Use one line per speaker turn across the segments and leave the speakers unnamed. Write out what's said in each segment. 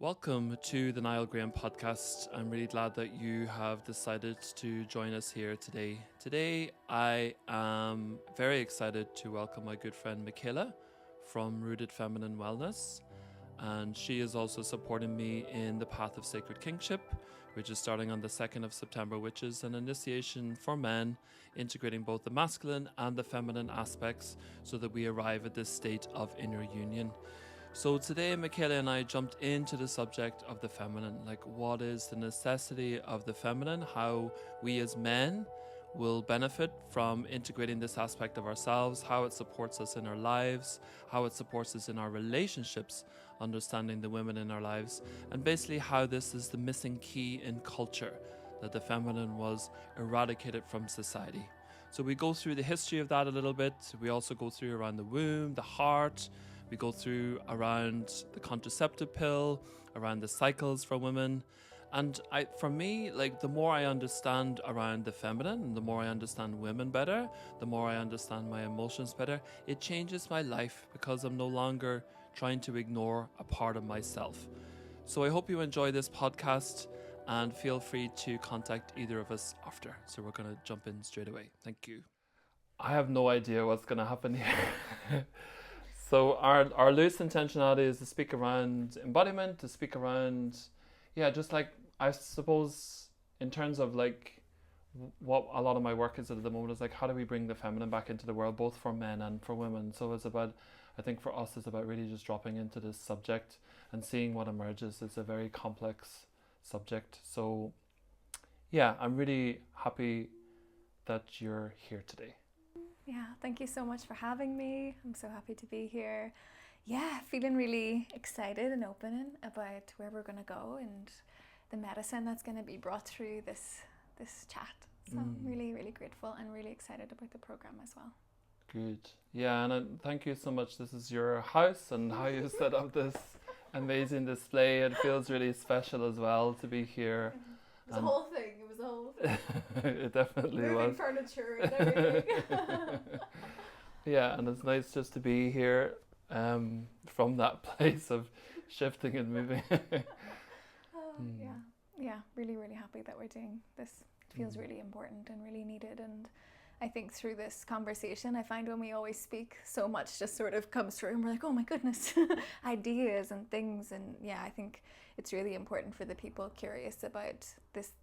Welcome to the Niall Graham podcast. I'm really glad that you have decided to join us here today. Today, I am very excited to welcome my good friend Michaela from Rooted Feminine Wellness. And she is also supporting me in the path of sacred kingship, which is starting on the 2nd of September, which is an initiation for men, integrating both the masculine and the feminine aspects so that we arrive at this state of inner union. So today, Michaela and I jumped into the subject of the feminine, like what is the necessity of the feminine, how we as men will benefit from integrating this aspect of ourselves, how it supports us in our lives, how it supports us in our relationships, understanding the women in our lives, and basically how this is the missing key in culture, that the feminine was eradicated from society. So we go through the history of that a little bit. We also go through around the womb, the heart. We go through around the contraceptive pill, around the cycles for women. And for me, like the more I understand around the feminine and the more I understand women better, the more I understand my emotions better, it changes my life because I'm no longer trying to ignore a part of myself. So I hope you enjoy this podcast and feel free to contact either of us after. So we're going to jump in straight away. Thank you. I have no idea what's going to happen here. So our loose intentionality is to speak around embodiment, to speak around, just like, I suppose, in terms of like what a lot of my work is at the moment is like, how do we bring the feminine back into the world, both for men and for women? So it's about, I think for us, it's about really just dropping into this subject and seeing what emerges. It's a very complex subject. So yeah, I'm really happy that you're here today.
Yeah, thank you so much for having me. I'm so happy to be here. Yeah, feeling really excited and open about where we're going to go and the medicine that's going to be brought through this chat. So I'm really, really grateful and really excited about the program as well.
Good. Yeah, and thank you so much. This is your house and how you set up this amazing display. It feels really special as well to be here.
It was a whole thing.
It definitely
Moving
was.
furniture and everything.
Yeah, and it's nice just to be here from that place of shifting and moving.
Yeah, really, really happy that we're doing this. It feels really important and really needed. And I think through this conversation, I find when we always speak, so much just sort of comes through and we're like, oh my goodness, ideas and things. And yeah, I think it's really important for the people curious about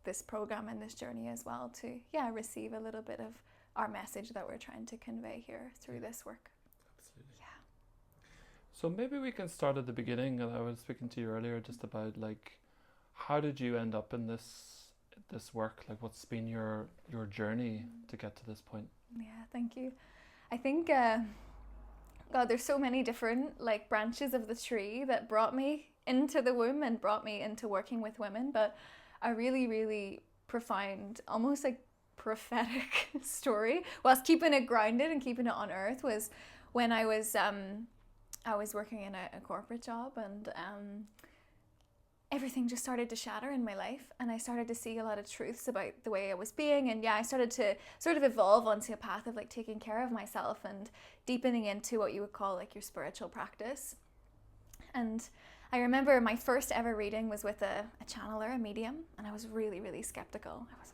this program and this journey as well to, receive a little bit of our message that we're trying to convey here through this work.
Absolutely. Yeah. So maybe we can start at the beginning. And I was speaking to you earlier just about like, how did you end up in this work? Like, what's been your journey to get to this point?
Yeah, thank you. I think God, there's so many different like branches of the tree that brought me into the womb and brought me into working with women, but a really, really profound, almost like prophetic story, whilst keeping it grounded and keeping it on earth, was when I was working in a corporate job, and everything just started to shatter in my life, and I started to see a lot of truths about the way I was being, and I started to sort of evolve onto a path of like taking care of myself and deepening into what you would call like your spiritual practice. And I remember my first ever reading was with a channeler, a medium, and I was really, really skeptical. I was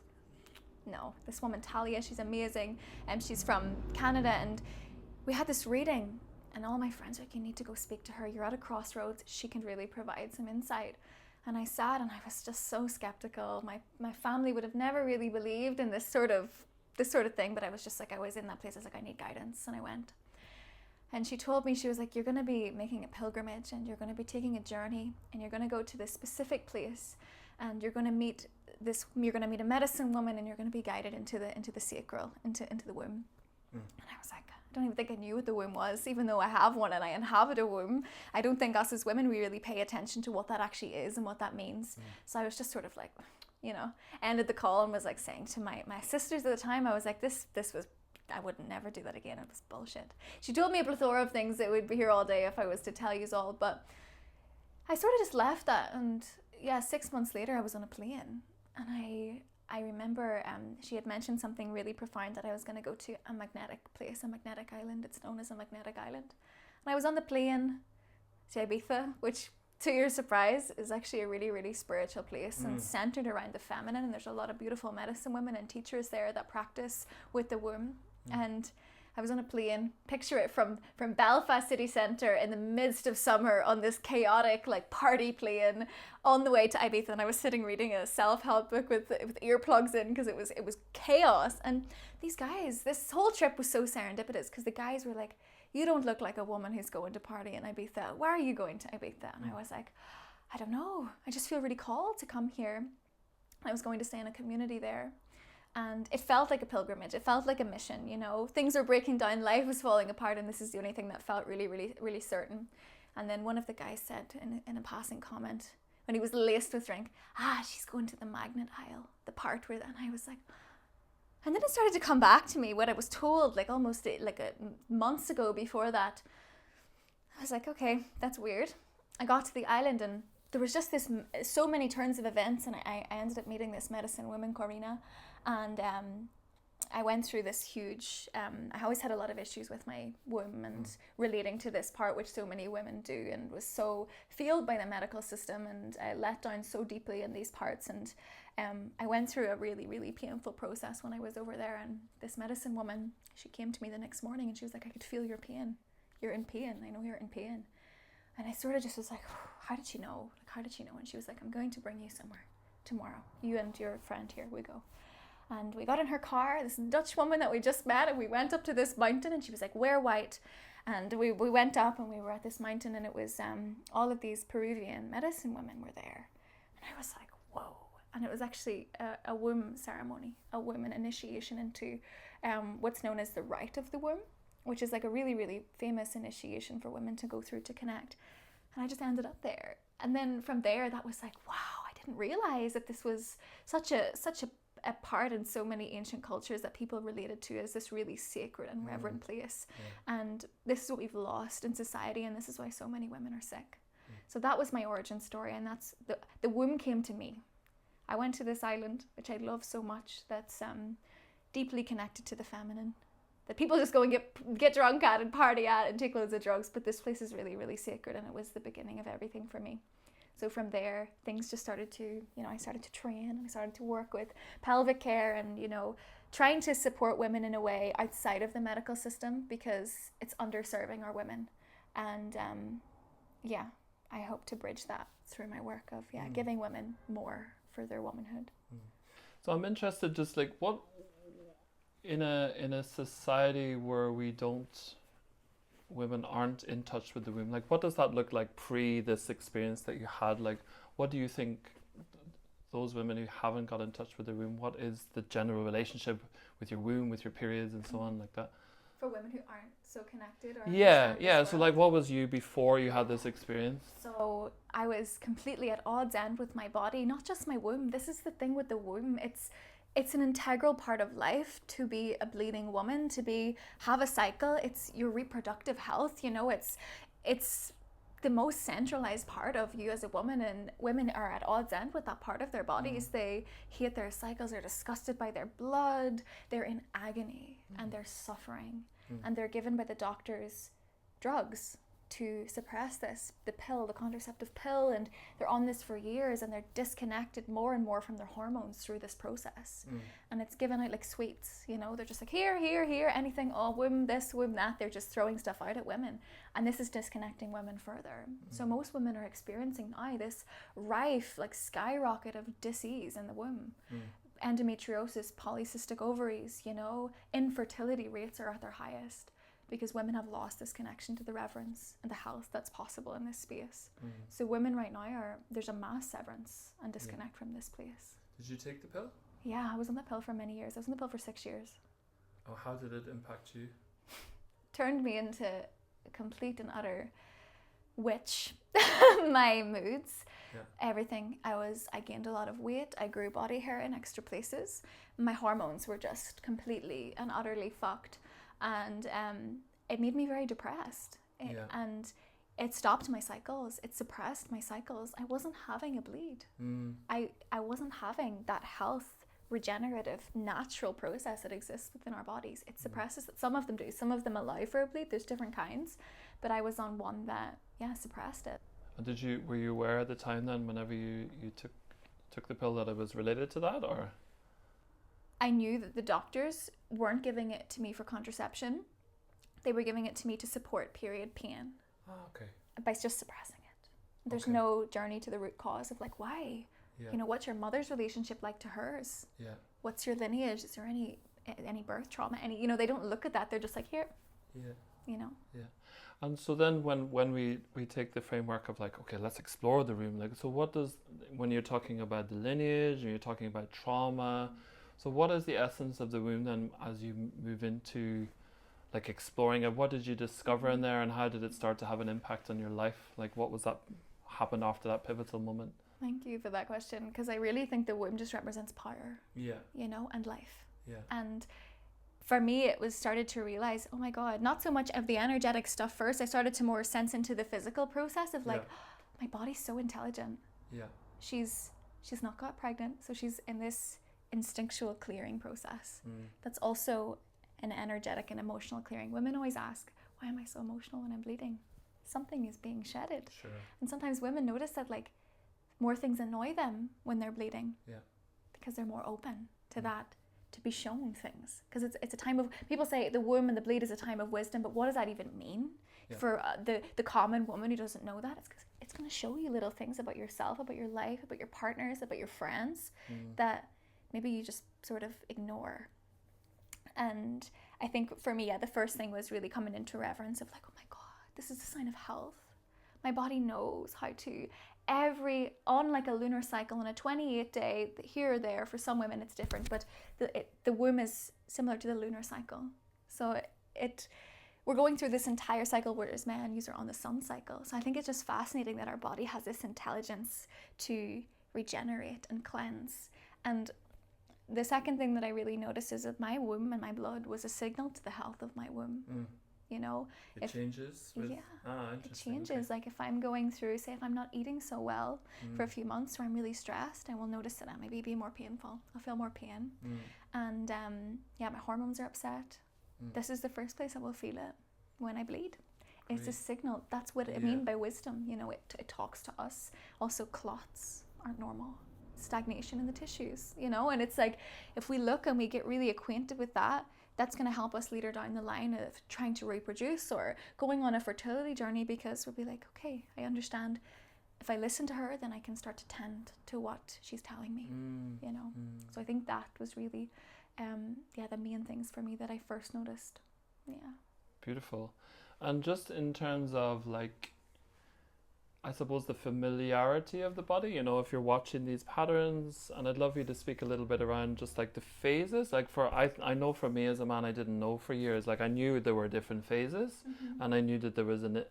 no, this woman Talia, she's amazing, and she's from Canada, and we had this reading, and all my friends were like, you need to go speak to her, you're at a crossroads, she can really provide some insight. And I sat and I was just so skeptical. My family would have never really believed in this sort of thing, but I was just like, I was in that place, I was like, I need guidance, and I went. And she told me, she was like, you're going to be making a pilgrimage, and you're going to be taking a journey, and you're going to go to this specific place, and you're going to meet a medicine woman, and you're going to be guided into the sacral, into the womb. And I was like, I don't even think I knew what the womb was, even though I have one and I inhabit a womb. I don't think us as women, we really pay attention to what that actually is and what that means. So I was just sort of like, ended the call and was like saying to my sisters at the time, I was like, this was, I would never do that again. It was bullshit. She told me a plethora of things that would be here all day if I was to tell you all, but I sort of just left that. And 6 months later, I was on a plane, and I remember she had mentioned something really profound, that I was going to go to a magnetic place, a magnetic island. It's known as a magnetic island. And I was on the plane to Ibiza, which to your surprise, is actually a really, really spiritual place and centered around the feminine. And there's a lot of beautiful medicine women and teachers there that practice with the womb. And I was on a plane, picture it from Belfast city centre in the midst of summer on this chaotic like party plane on the way to Ibiza, and I was sitting reading a self-help book with earplugs in because it was chaos. And these guys, this whole trip was so serendipitous because the guys were like, you don't look like a woman who's going to party in Ibiza. Why are you going to Ibiza? And I was like, I don't know. I just feel really called to come here. I was going to stay in a community there. And it felt like a pilgrimage. It felt like a mission, you know. Things were breaking down, life was falling apart, and this is the only thing that felt really, really, really certain. And then one of the guys said in a passing comment, when he was laced with drink, she's going to the magnet aisle, the part where, and I was like, and then it started to come back to me what I was told, like almost like months ago before that. I was like, okay, that's weird. I got to the island and there was just so many turns of events, and I ended up meeting this medicine woman, Corina, and I went through this huge, I always had a lot of issues with my womb and relating to this part, which so many women do, and was so failed by the medical system, and I let down so deeply in these parts. And I went through a really, really painful process when I was over there. And this medicine woman, she came to me the next morning and she was like, I could feel your pain. You're in pain. I know you're in pain. And I sort of just was like, how did she know? Like, how did she know? And she was like, I'm going to bring you somewhere tomorrow. You and your friend here, we go. And we got in her car, this Dutch woman that we just met, and we went up to this mountain, and she was like, wear white. And we went up and we were at this mountain, and it was all of these Peruvian medicine women were there. And I was like, whoa. And it was actually a womb ceremony, a womb initiation into what's known as the rite of the womb, which is like a really, really famous initiation for women to go through to connect. And I just ended up there. And then from there, that was like, wow, I didn't realize that this was such a part in so many ancient cultures that people related to as this really sacred and reverent place. And this is what we've lost in society, and this is why so many women are sick. So that was my origin story, and that's the womb came to me. I went to this island, which I love so much, that's deeply connected to the feminine, that people just go and get drunk at and party at and take loads of drugs, but this place is really, really sacred, and it was the beginning of everything for me. So from there, things just started to, I started to train, and I started to work with pelvic care and, trying to support women in a way outside of the medical system, because it's underserving our women. And I hope to bridge that through my work of, giving women more for their womanhood.
So I'm interested, just like what, in a society where women aren't in touch with the womb, like what does that look like pre this experience that you had? Like, what do you think those women who haven't got in touch with their womb, what is the general relationship with your womb, with your periods and so on, like that?
For women who aren't so connected?
So like what was you before you had this experience?
So I was completely at odds end with my body, not just my womb. This is the thing with the womb. It's an integral part of life to be a bleeding woman, to have a cycle. It's your reproductive health, it's the most centralized part of you as a woman, and women are at odds end with that part of their bodies. They hate their cycles, they're disgusted by their blood, they're in agony and they're suffering, and they're given by the doctors drugs to suppress this, the contraceptive pill, and they're on this for years, and they're disconnected more and more from their hormones through this process. And it's given out like sweets, they're just like here, anything, womb this, womb that. They're just throwing stuff out at women, and this is disconnecting women further. So most women are experiencing now this rife, like skyrocket of disease in the womb. Endometriosis, polycystic ovaries, infertility rates are at their highest, because women have lost this connection to the reverence and the health that's possible in this space. So women right now there's a mass severance and disconnect from this place.
Did you take the pill?
Yeah, I was on the pill for many years. I was on the pill for 6 years.
Oh, how did it impact you?
Turned me into a complete and utter witch. My moods, everything. I gained a lot of weight. I grew body hair in extra places. My hormones were just completely and utterly fucked. And it made me very depressed. And it stopped my cycles. It suppressed my cycles. I wasn't having a bleed. I wasn't having that health, regenerative, natural process that exists within our bodies. It suppresses it. Some of them do. Some of them allow for a bleed. There's different kinds. But I was on one that, suppressed it.
And were you aware at the time then, whenever you took the pill, that it was related to that, or?
I knew that the doctors weren't giving it to me for contraception. They were giving it to me to support period pain.
Oh, okay.
By just suppressing it. There's
Okay.
no journey to the root cause of like, why?
Yeah.
You know, what's your mother's relationship like to hers?
Yeah.
What's your lineage? Is there any birth trauma? They don't look at that. They're just like, here,
Yeah.
you know.
Yeah. And so then when we take the framework of like, okay, let's explore the womb. Like, so what does, when you're talking about the lineage and you're talking about trauma, so what is the essence of the womb then as you move into like exploring it? What did you discover in there, and how did it start to have an impact on your life? Like, what was that happened after that pivotal moment?
Thank you for that question, because I really think the womb just represents power,
Yeah.
you know, and life.
Yeah.
And for me, it was started to realize, oh my God, not so much of the energetic stuff first. I started to more sense into the physical process of like, my body's so intelligent.
Yeah.
She's not got pregnant, so she's in this instinctual clearing process. That's also an energetic and emotional clearing. Women always ask, why am I so emotional when I'm bleeding? Something is being shedded.
Sure.
And sometimes women notice that like more things annoy them when they're bleeding.
Yeah.
Because they're more open to that, to be shown things. Because it's a time of, people say the womb and the bleed is a time of wisdom, but what does that even mean?
Yeah.
For the common woman who doesn't know that, it's because it's going to show you little things about yourself, about your life, about your partners, about your friends that maybe you just sort of ignore. And I think for me, the first thing was really coming into reverence of like, oh my God, this is a sign of health. My body knows how to, on like a lunar cycle, on a 28-day, here or there, for some women it's different, but the womb is similar to the lunar cycle. So we're going through this entire cycle, whereas men are on the sun cycle. So I think it's just fascinating that our body has this intelligence to regenerate and cleanse. And the second thing that I really noticed is that my womb and my blood was a signal to the health of my womb. You know,
it changes with,
it
interesting.
changes.
Okay.
Like if I'm going through, say if I'm not eating so well for a few months, or I'm really stressed, I will notice that I maybe be more painful. I'll feel more pain. And my hormones are upset. This is the first place I will feel it, when I bleed. It's a signal. That's what I mean by wisdom. You know, it talks to us. Also, clots aren't normal. Stagnation in the tissues, you know, and it's like if we look and we get really acquainted with that, that's going to help us later down the line of trying to reproduce or going on a fertility journey, because we'll be like, okay, I understand. If I listen to her, then I can start to tend to what she's telling me, you know. So I think that was really the main things for me that I first noticed.
Beautiful. And just in terms of like, I suppose the familiarity of the body, you know, if you're watching these patterns, and I'd love you to speak a little bit around just like the phases. Like I know for me as a man, I didn't know for years. Like I knew there were different phases, and I knew that there was an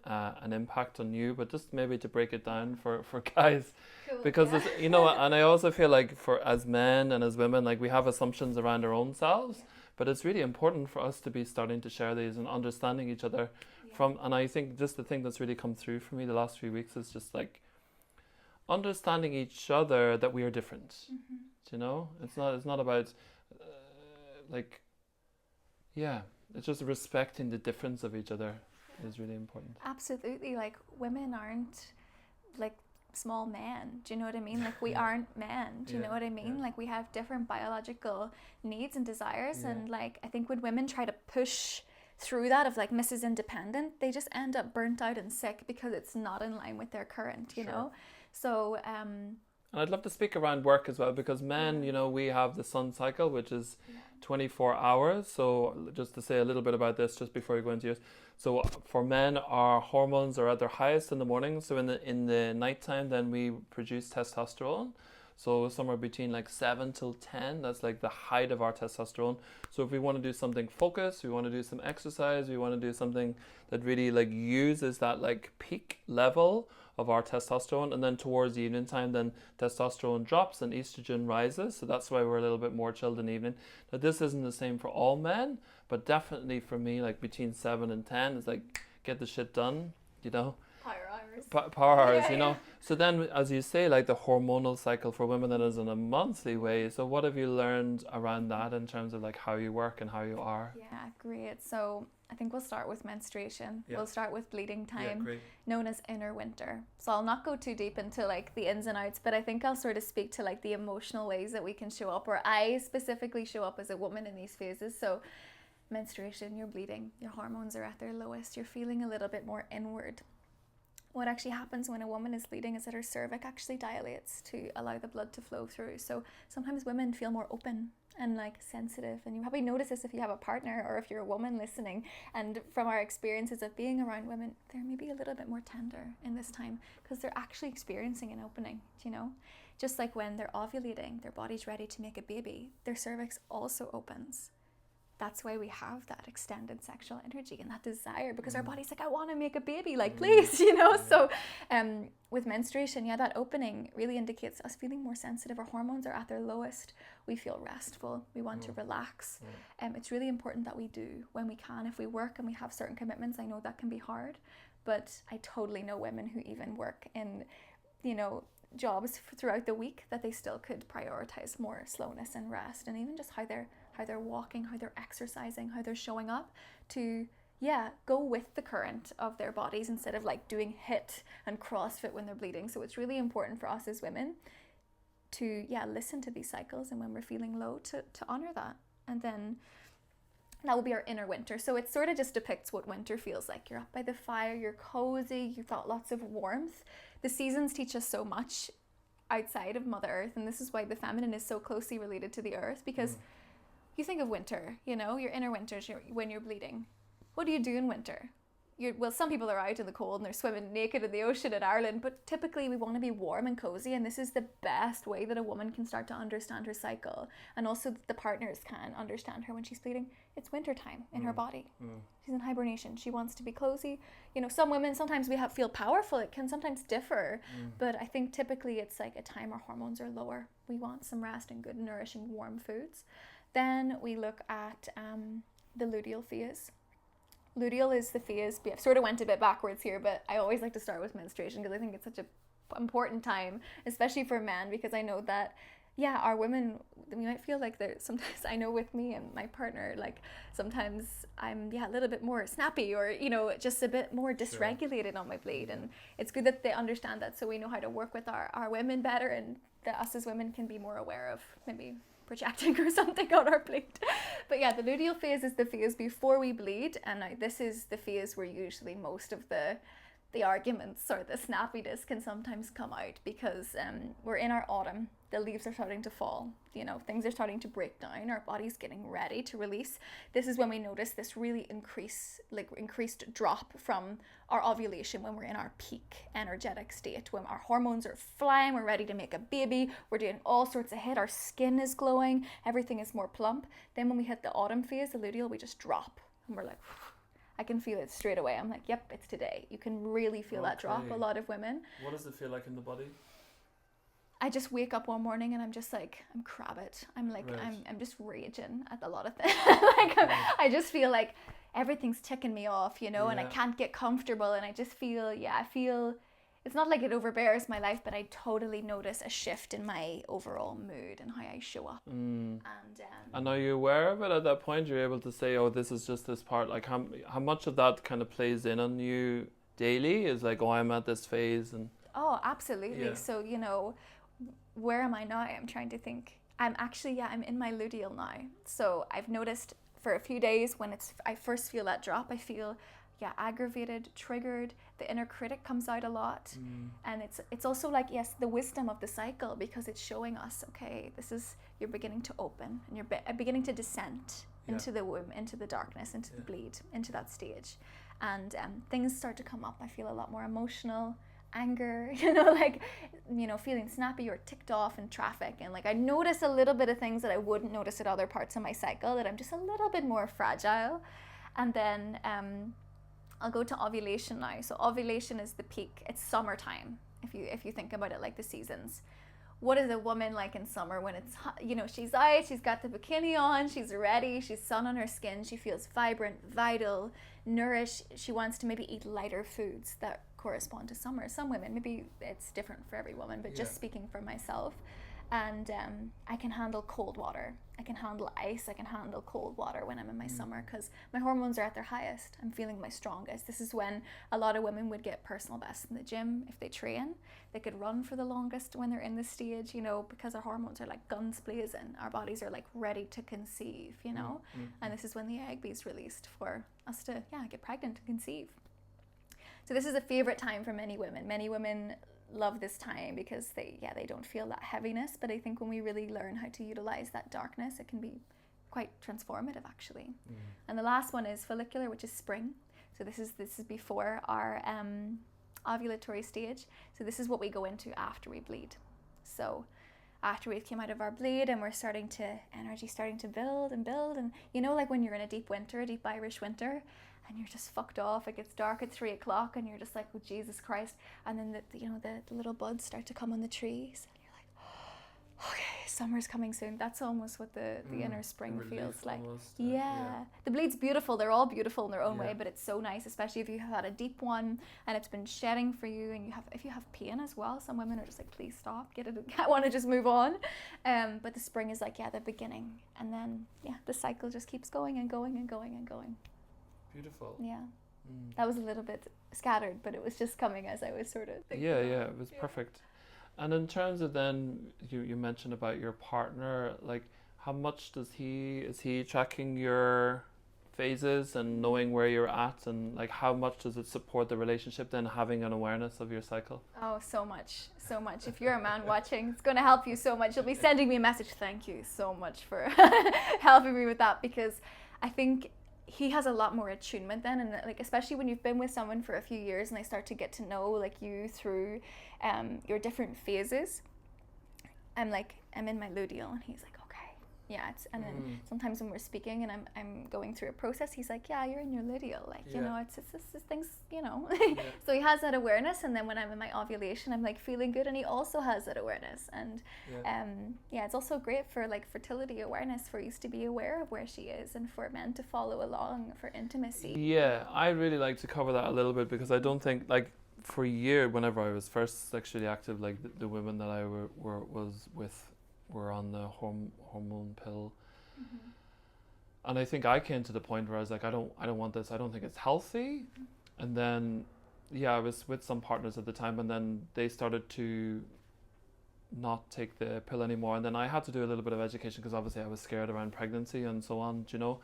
impact on you. But just maybe to break it down for guys,
Cool,
because it's, you know, and I also feel like as men and as women, like we have assumptions around our own selves, but it's really important for us to be starting to share these and understanding each other. And I think just the thing that's really come through for me the last few weeks is just like understanding each other, that we are different. You know, it's not about it's just respecting the difference of each other is really important.
Absolutely. Like women aren't like small men. Do you know what I mean? Like we aren't men. Do you know what I mean? Like we have different biological needs and desires, and like I think when women try to push through that of like Mrs. Independent, they just end up burnt out and sick because it's not in line with their current, you know. So and
I'd love to speak around work as well, because men, you know, we have the sun cycle, which is 24 hours. So just to say a little bit about this just before you go into yours. So for men, our hormones are at their highest in the morning. So in the nighttime, then we produce testosterone. So somewhere between like 7 till 10, that's like the height of our testosterone. So if we want to do something focused, we want to do some exercise, we want to do something that really like uses that like peak level of our testosterone, and then towards the evening time, then testosterone drops and estrogen rises. So that's why we're a little bit more chilled in the evening. Now this isn't the same for all men, but definitely for me, like between 7 and 10 is like get the shit done, you know.
Power hours.
powers, you
Yeah.
know. So then, as you say, like the hormonal cycle for women that is in a monthly way. So what have you learned around that in terms of like how you work and how you are?
Yeah, great. So I think we'll start with menstruation.
Yeah.
We'll start with bleeding time,
great.
known as inner winter. So I'll not go too deep into like the ins and outs, but I think I'll sort of speak to like the emotional ways that we can show up, or I specifically show up as a woman in these phases. So menstruation, you're bleeding, your hormones are at their lowest, you're feeling a little bit more inward. What actually happens when a woman is bleeding is that her cervix actually dilates to allow the blood to flow through. So sometimes women feel more open and like sensitive, and you probably notice this if you have a partner or if you're a woman listening. And from our experiences of being around women, they're maybe a little bit more tender in this time because they're actually experiencing an opening, you know? Just like when they're ovulating, their body's ready to make a baby, their cervix also opens. That's why we have that extended sexual energy and that desire, because our body's like, I want to make a baby, like please, you know. So with menstruation, yeah, that opening really indicates us feeling more sensitive. Our hormones are at their lowest. We feel restful. We want to relax. It's really important that we do when we can. If we work and we have certain commitments, I know that can be hard, but I totally know women who even work in, you know, jobs throughout the week that they still could prioritize more slowness and rest, and even just how they're walking, how they're exercising, how they're showing up to, go with the current of their bodies instead of like doing HIIT and CrossFit when they're bleeding. So it's really important for us as women to, listen to these cycles, and when we're feeling low, to honor that. And then that will be our inner winter. So it sort of just depicts what winter feels like. You're up by the fire, you're cozy, you've got lots of warmth. The seasons teach us so much outside of Mother Earth, and this is why the feminine is so closely related to the earth, because you think of winter, you know, your inner winter when you're bleeding. What do you do in winter? Well, some people are out in the cold and they're swimming naked in the ocean in Ireland, but typically we want to be warm and cozy, and this is the best way that a woman can start to understand her cycle, and also the partners can understand her when she's bleeding. It's winter time in her body. She's in hibernation. She wants to be cozy. You know, some women, sometimes we feel powerful. It can sometimes differ, but I think typically it's like a time our hormones are lower. We want some rest and good, nourishing, warm foods. Then we look at the luteal phase. Luteal is the phase, we sort of went a bit backwards here, but I always like to start with menstruation because I think it's such an important time, especially for men, because I know that, our women, we might feel like they're sometimes, I know with me and my partner, like sometimes I'm, a little bit more snappy, or, you know, just a bit more dysregulated on my bleed. And it's good that they understand that, so we know how to work with our women better, and that us as women can be more aware of maybe projecting or something on our bleed. But the luteal phase is the phase before we bleed, and now this is the phase where usually most of the arguments or the snappiness can sometimes come out, because we're in our autumn, the leaves are starting to fall, you know, things are starting to break down, our body's getting ready to release. This is when we notice this really increased drop from our ovulation, when we're in our peak energetic state, when our hormones are flying, we're ready to make a baby, we're doing all sorts of HIIT, our skin is glowing, everything is more plump. Then when we hit the autumn phase, the luteal, we just drop, and we're like, I can feel it straight away. I'm like, yep, it's today. You can really feel that drop. A lot of women.
What does it feel like in the body?
I just wake up one morning and I'm just like, I'm crabbit. I'm like, I'm just raging at a lot of things. I just feel like everything's ticking me off, you know, and I can't get comfortable. And I just feel, I feel, it's not like it overbears my life, but I totally notice a shift in my overall mood and how I show up.
And are you aware of it at that point? You're able to say, oh, this is just this part. Like how much of that kind of plays in on you daily? Is like, oh, I'm at this phase. And
oh, absolutely. So, you know, where am I now? I'm trying to think. I'm actually, I'm in my luteal now. So I've noticed for a few days when I first feel that drop, I feel aggravated, triggered. The inner critic comes out a lot. And it's also like, the wisdom of the cycle, because it's showing us, okay, you're beginning to open, and you're beginning to descent into the womb, into the darkness, into the bleed, into that stage. And things start to come up. I feel a lot more emotional, anger, you know, like, you know, feeling snappy or ticked off in traffic. And like, I notice a little bit of things that I wouldn't notice at other parts of my cycle, that I'm just a little bit more fragile. And then I'll go to ovulation now. So ovulation is the peak. It's summertime, if you think about it like the seasons. What is a woman like in summer when it's hot? You know, she's out, she's got the bikini on, she's ready, she's sun on her skin, she feels vibrant, vital, nourished. She wants to maybe eat lighter foods that correspond to summer. Some women, maybe it's different for every woman, but just speaking for myself, and I can handle cold water, I can handle ice, I can handle cold water when I'm in my summer, because my hormones are at their highest. I'm feeling my strongest. This is when a lot of women would get personal bests in the gym. If they train, they could run for the longest when they're in this stage, you know, because our hormones are like guns blazing. Our bodies are like ready to conceive, you know, and this is when the egg is released for us to get pregnant and conceive. So this is a favorite time for many women. Many women love this time because they don't feel that heaviness, but I think when we really learn how to utilize that darkness, it can be quite transformative actually. And the last one is follicular, which is spring. So this is before our ovulatory stage. So this is what we go into after we bleed. So after we came out of our bleed and we're energy starting to build, and you know, like when you're in a deep winter, a deep Irish winter, and you're just fucked off, it gets dark at 3 o'clock and you're just like, oh Jesus Christ, and then the little buds start to come on the trees and you're like, okay, summer's coming soon. That's almost what the inner spring feels like.
Almost,
The bleed's beautiful. They're all beautiful in their own way, but it's so nice, especially if you have had a deep one and it's been shedding for you, and if you have pain as well. Some women are just like, please stop, get it, I want to just move on. But the spring is like the beginning, and then the cycle just keeps going and going and going and going.
Beautiful.
Yeah. That was a little bit scattered, but it was just coming as I was sort of thinking.
It was perfect. And in terms of then, you mentioned about your partner, like how much is he tracking your phases and knowing where you're at, and like how much does it support the relationship then, having an awareness of your cycle?
Oh, so much. If you're a man watching, it's going to help you so much. You'll be sending me a message, thank you so much for helping me with that, because I think he has a lot more attunement then, and like especially when you've been with someone for a few years and they start to get to know like you through your different phases. I'm in my luteal and he's like, okay, and then sometimes when we're speaking and I'm going through a process, he's like, you're in your luteal, like you know, it's things, you know. So he has that awareness, and then when I'm in my ovulation, I'm like feeling good, and he also has that awareness, and it's also great for like fertility awareness, for you to be aware of where she is, and for men to follow along for intimacy.
I really like to cover that a little bit, because I don't think, like, for a year, whenever I was first sexually active, like the women that I was with were on the hormone pill, and I think I came to the point where I was like, I don't want this, I don't think it's healthy. And then I was with some partners at the time, and then they started to not take the pill anymore, and then I had to do a little bit of education, because obviously I was scared around pregnancy and so on, you know.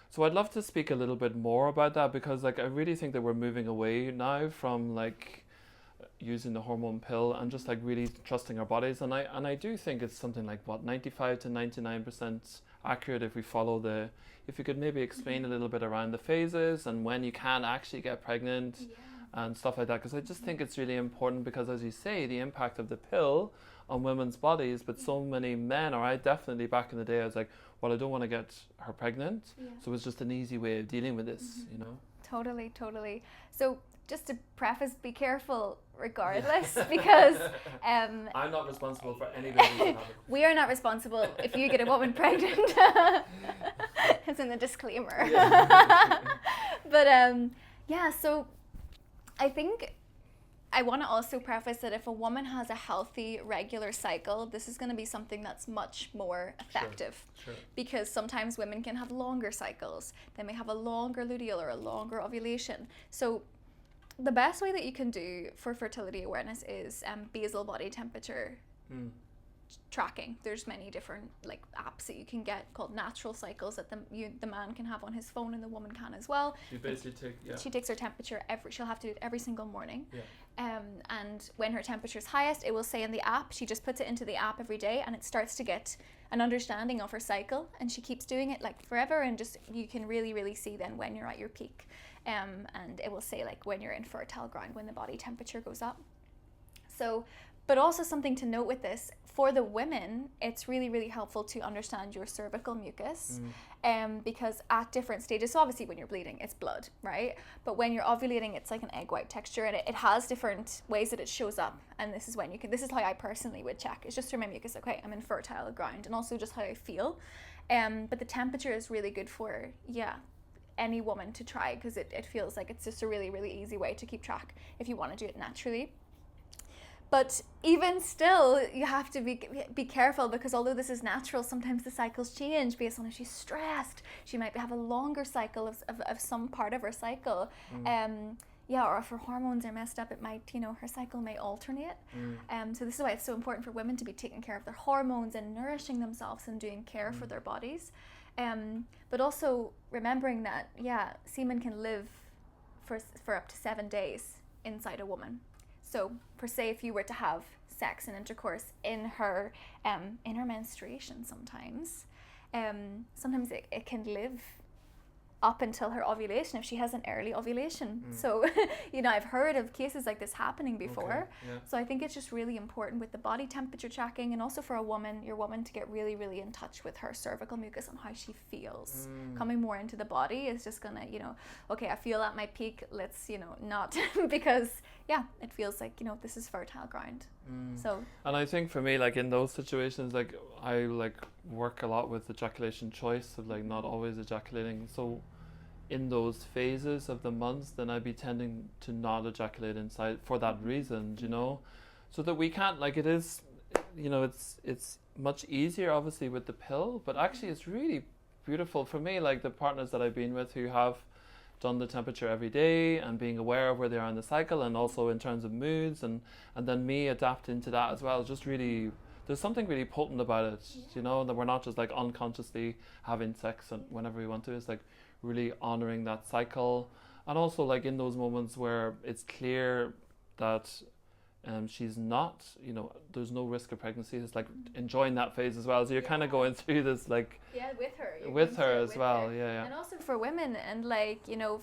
So I'd love to speak a little bit more about that, because like I really think that we're moving away now from like using the hormone pill and just like really trusting our bodies, and I do think it's something like 95 to 99% accurate if we follow if you could maybe explain a little bit around the phases and when you can actually get pregnant and stuff like that, because I just think it's really important, because as you say, the impact of the pill on women's bodies, but so many men, or I definitely back in the day, I was like, well, I don't want to get her pregnant, so it's just an easy way of dealing with this, you know.
Totally. So just to preface, be careful regardless, because
I'm not responsible for any babies that happen.
We are not responsible if you get a woman pregnant. It's in the disclaimer. But so I think I want to also preface that if a woman has a healthy, regular cycle, this is going to be something that's much more effective.
Sure.
Because sometimes women can have longer cycles. They may have a longer luteal or a longer ovulation. So the best way that you can do for fertility awareness is basal body temperature tracking. There's many different like apps that you can get called natural cycles that the man can have on his phone, and the woman can as well.
You basically
She takes her temperature she'll have to do it every single morning. And when her temperature is highest, it will say in the app. She just puts it into the app every day, and it starts to get an understanding of her cycle, and she keeps doing it like forever, and just you can really, really see then when you're at your peak. And it will say like when you're in fertile ground, when the body temperature goes up. So, but also something to note with this, for the women, it's really, really helpful to understand your cervical mucus, because at different stages, so obviously when you're bleeding, it's blood, right? But when you're ovulating, it's like an egg white texture, and it has different ways that it shows up. And this is when this is how I personally would check. It's just through my mucus, okay, I'm in fertile ground, and also just how I feel. But the temperature is really good for, any woman to try, because it feels like it's just a really, really easy way to keep track if you want to do it naturally. But even still, you have to be careful, because although this is natural, sometimes the cycles change based on if she's stressed. She might have a longer cycle of some part of her cycle. Or if her hormones are messed up, it might, her cycle may alternate. So this is why it's so important for women to be taking care of their hormones and nourishing themselves and doing care for their bodies. But also remembering that, semen can live for up to 7 days inside a woman. So, per se, if you were to have sex and intercourse in her menstruation, sometimes it can live up until her ovulation if she has an early ovulation. So, I've heard of cases like this happening before.
Okay, yeah.
So I think it's just really important with the body temperature tracking, and also for your woman to get really, really in touch with her cervical mucus and how she feels. Coming more into the body is just gonna, okay, I feel at my peak, let's, not, because it feels like, this is fertile ground. So.
And I think for me, like in those situations, like I work a lot with ejaculation choice of not always ejaculating. So in those phases of the months, then I'd be tending to not ejaculate inside for that reason, so that we can't, it is, it's much easier obviously with the pill, but actually it's really beautiful for me, the partners that I've been with who have done the temperature every day and being aware of where they are in the cycle, and also in terms of moods, and then me adapting to that as well. Just really, there's something really potent about it, that we're not just unconsciously having sex and whenever we want to. It's really honoring that cycle, and also in those moments where it's clear that she's not, there's no risk of pregnancy. It's enjoying that phase as well. So you're kind of going through this with her as well.
And also for women, and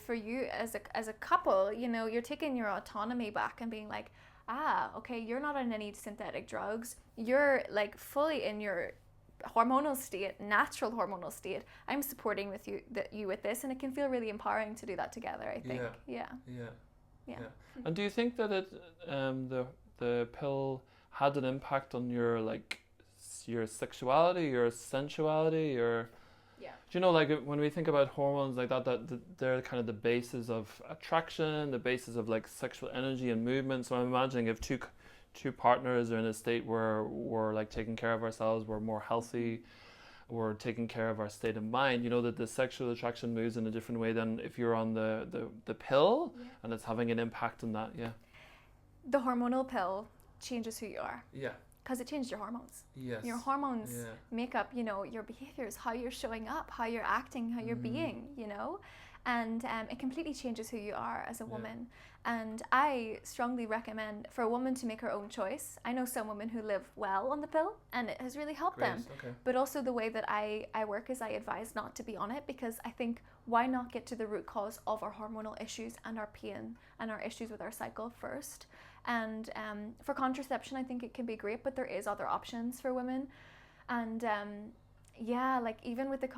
for you as a couple, you're taking your autonomy back and being okay, you're not on any synthetic drugs. You're fully in your hormonal state, natural hormonal state. I'm supporting you with this, and it can feel really empowering to do that together, I think. Yeah.
And do you think that the pill had an impact on your your sexuality, your sensuality, or when we think about hormones that they're kind of the basis of attraction, the basis of sexual energy and movement. So I'm imagining if two partners are in a state where we're taking care of ourselves, we're more healthy, we're taking care of our state of mind, that the sexual attraction moves in a different way than if you're on the pill, and it's having an impact on that.
The hormonal pill changes who you are. Because it changes your hormones.
Yes.
Your hormones make up, your behaviors, how you're showing up, how you're acting, how you're being, and it completely changes who you are as a woman. And I strongly recommend for a woman to make her own choice. I know some women who live well on the pill, and it has really helped them.
Okay.
But also the way that I work is I advise not to be on it, because I think, why not get to the root cause of our hormonal issues and our pain and our issues with our cycle first? And for contraception, I think it can be great, but there is other options for women. And even with the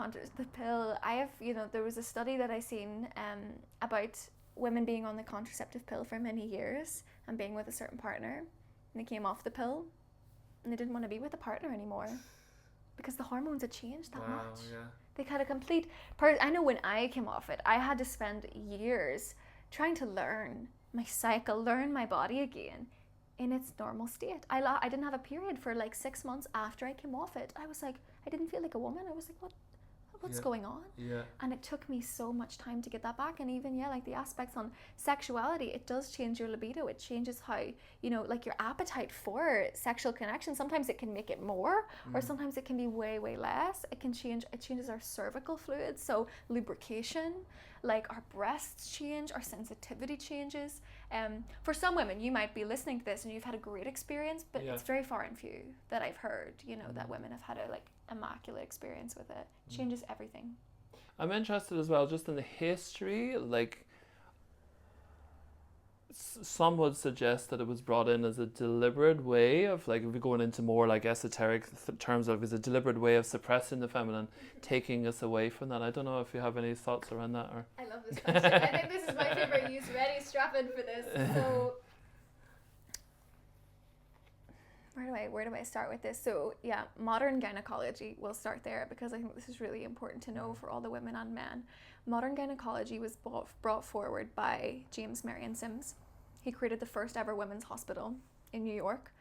pill, I have, there was a study that I seen about women being on the contraceptive pill for many years and being with a certain partner, and they came off the pill and they didn't want to be with the partner anymore because the hormones had changed that much. They had a complete I know when I came off it, I had to spend years trying to learn my cycle, learn my body again in its normal state. I didn't have a period for 6 months after I came off it. I was I didn't feel like a woman. I was what's going on? And it took me so much time to get that back. And even the aspects on sexuality, it does change your libido. It changes how your appetite for sexual connection. Sometimes it can make it more, or sometimes it can be way less. It changes our cervical fluid, so lubrication, our breasts change, our sensitivity changes. For some women, you might be listening to this and you've had a great experience, but it's very far and few that I've heard that women have had a immaculate experience with it. Changes everything.
I'm interested as well just in the history. Some would suggest that it was brought in as a deliberate way of if we're going into more esoteric terms of, is a deliberate way of suppressing the feminine, taking us away from that. I don't know if you have any thoughts around that. Or
I love this question. I think this is my favorite use. Ready, strap in for this. So where do I start with this? So yeah, modern gynecology, we'll start there because I think this is really important to know for all the women and men. Modern gynecology was brought forward by James Marion Sims. He created the first ever women's hospital in New York.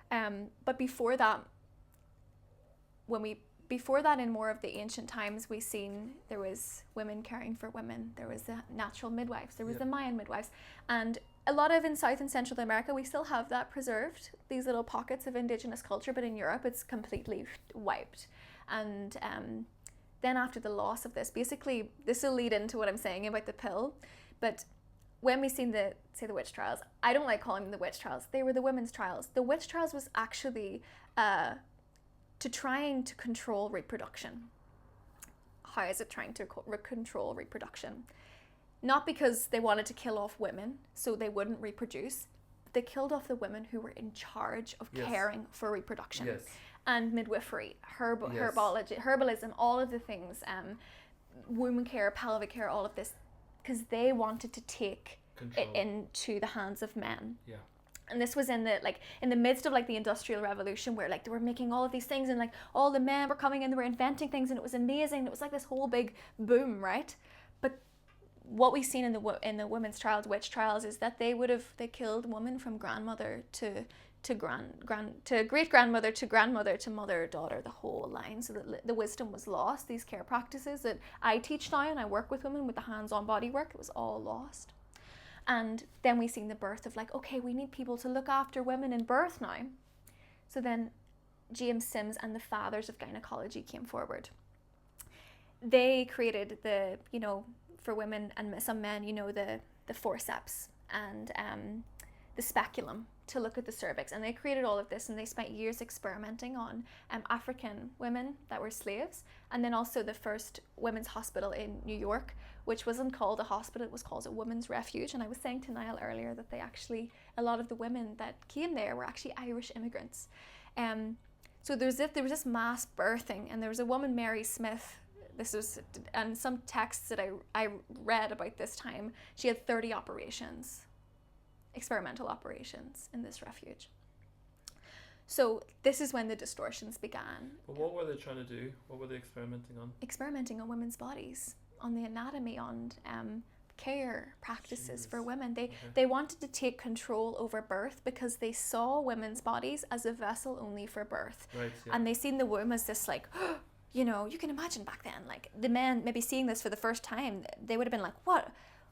But before that, in more of the ancient times, we seen there was women caring for women. There was the natural midwives. There was the Mayan midwives, and a lot of in South and Central America, we still have that preserved, these little pockets of indigenous culture, but in Europe, it's completely wiped. And then after the loss of this, basically, this will lead into what I'm saying about the pill, but when we seen the witch trials, I don't like calling them the witch trials. They were the women's trials. The witch trials was actually trying to control reproduction. How is it trying to control reproduction? Not because they wanted to kill off women so they wouldn't reproduce. They killed off the women who were in charge of caring for reproduction.
Yes.
And midwifery, herbology, herbalism, all of the things, women care, pelvic care, all of this, because they wanted to take it into the hands of men.
Yeah.
And this was in the midst of the Industrial Revolution, where they were making all of these things, and all the men were coming in, they were inventing things, and it was amazing. It was this whole big boom, right? But what we've seen in the women's trials, witch trials, is that they killed women from grandmother to great grandmother to grandmother to mother, daughter, the whole line. So that the wisdom was lost. These care practices that I teach now, and I work with women with the hands-on body work, it was all lost. And then we seen the birth of okay, we need people to look after women in birth now. So then James Sims and the fathers of gynecology came forward. They created for women and some men, the forceps and the speculum to look at the cervix. And they created all of this, and they spent years experimenting on African women that were slaves. And then also the first women's hospital in New York, which wasn't called a hospital, it was called a women's refuge. And I was saying to Niall earlier that a lot of the women that came there were actually Irish immigrants. So there was this mass birthing, and there was a woman, Mary Smith. And some texts that I read about this time, she had 30 operations, experimental operations in this refuge. So this is when the distortions began.
But what were they trying to do? What were they experimenting on?
Experimenting on women's bodies, on the anatomy, on care practices for women. They wanted to take control over birth because they saw women's bodies as a vessel only for birth.
Right, yeah.
And they seen the womb as this you can imagine back then, the men maybe seeing this for the first time, they would have been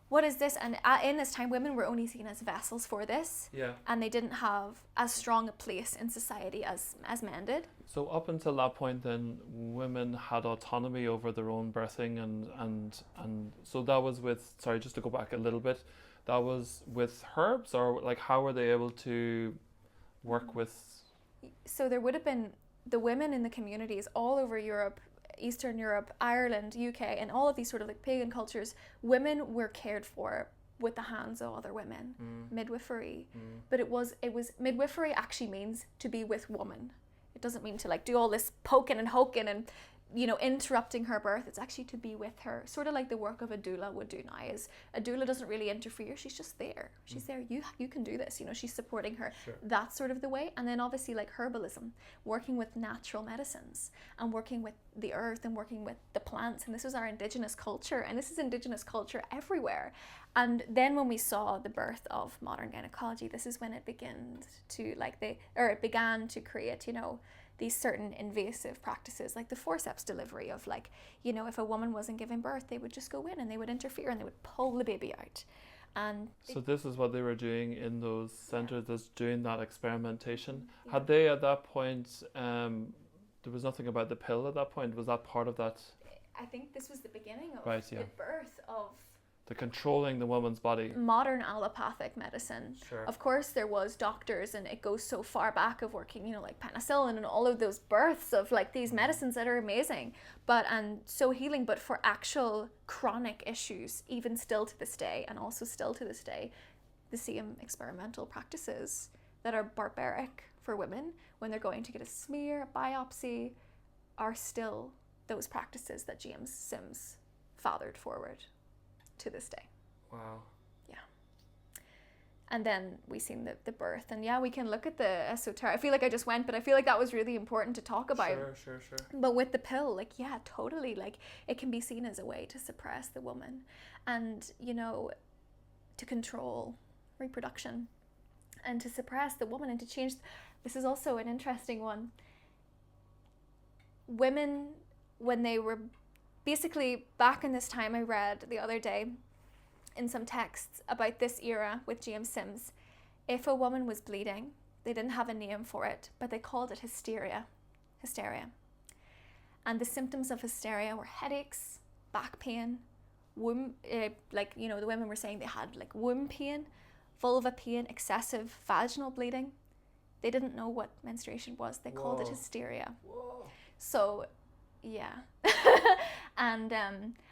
what is this? And in this time, women were only seen as vessels for this.
Yeah. And
they didn't have as strong a place in society as men did.
So up until that point, then women had autonomy over their own birthing, and so that was with, sorry, just to go back a little bit, that was with herbs, or how were they able to work with?
So there would have been the women in the communities all over Europe, Eastern Europe, Ireland, UK, and all of these sort of pagan cultures. Women were cared for with the hands of other women, midwifery. But it was midwifery actually means to be with woman. It doesn't mean to do all this poking and hoking and interrupting her birth. It's actually to be with her, sort of like the work of a doula would do now. Is a doula doesn't really interfere, she's just there. She's there, you can do this, she's supporting her.
Sure.
That's sort of the way. And then obviously herbalism, working with natural medicines and working with the earth and working with the plants. And this was our indigenous culture, and this is indigenous culture everywhere. And then when we saw the birth of modern gynecology, this is when it began to create, these certain invasive practices, like the forceps delivery of if a woman wasn't giving birth, they would just go in and they would interfere and they would pull the baby out. And
so this is what they were doing in those centers, just doing that experimentation. Yeah. Had they at that point, there was nothing about the pill at that point, was that part of that?
I think this was the beginning of
the
birth of
the controlling the woman's body.
Modern allopathic medicine.
Sure.
Of course there was doctors, and it goes so far back of working, penicillin and all of those births of these medicines that are amazing, and so healing, but for actual chronic issues, even still to this day, and also still to this day, the same experimental practices that are barbaric for women when they're going to get a smear, a biopsy, are still those practices that James Sims fathered forward to this day.
Wow.
Yeah. And then we seen the birth. And yeah, we can look at the esoteric. I feel like I just went, but I feel like that was really important to talk about.
Sure.
But with the pill, like, yeah, totally. Like, it can be seen as a way to suppress the woman and, you know, to control reproduction and to suppress the woman and to change. This is also an interesting one. Women, when they were basically back in this time, I read the other day in some texts about this era with James Sims, if a woman was bleeding, they didn't have a name for it, but they called it hysteria. And the symptoms of hysteria were headaches, back pain, womb, like, you know, the women were saying they had like womb pain, vulva pain, excessive vaginal bleeding. They didn't know what menstruation was. They called it hysteria.
Whoa.
So, yeah. And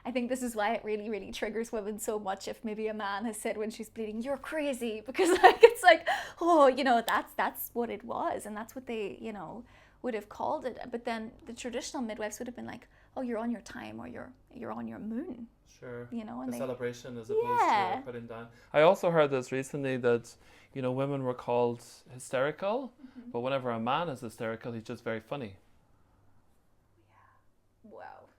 I think this is why it really, really triggers women so much if maybe a man has said when she's bleeding, "You're crazy," because like it's like, oh, you know, that's what it was, and that's what they, you know, would have called it. But then the traditional midwives would have been like, "Oh, you're on your time, or you're on your moon."
Sure.
You know, and
a celebration as opposed to putting down. I also heard this recently that, you know, women were called hysterical, but whenever a man is hysterical, he's just very funny.
Wow.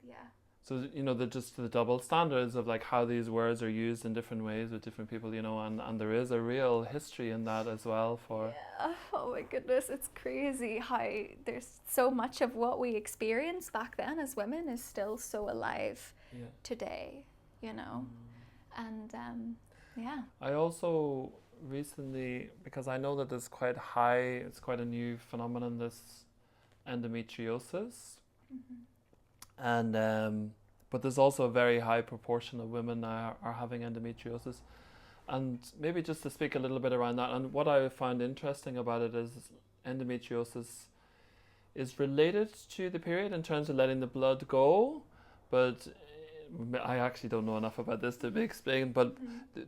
Yeah.
So, you know, just the double standards of like how these words are used in different ways with different people, you know, and there is a real history in that as well for...
Yeah. Oh my goodness, it's crazy how there's so much of what we experienced back then as women is still so alive today, you know. And yeah.
I also recently, because I know that there's quite high, it's quite a new phenomenon, this endometriosis. And but there's also a very high proportion of women are having endometriosis, and maybe just to speak a little bit around that. And what I found interesting about it is endometriosis is related to the period in terms of letting the blood go, but I actually don't know enough about this to be explained. But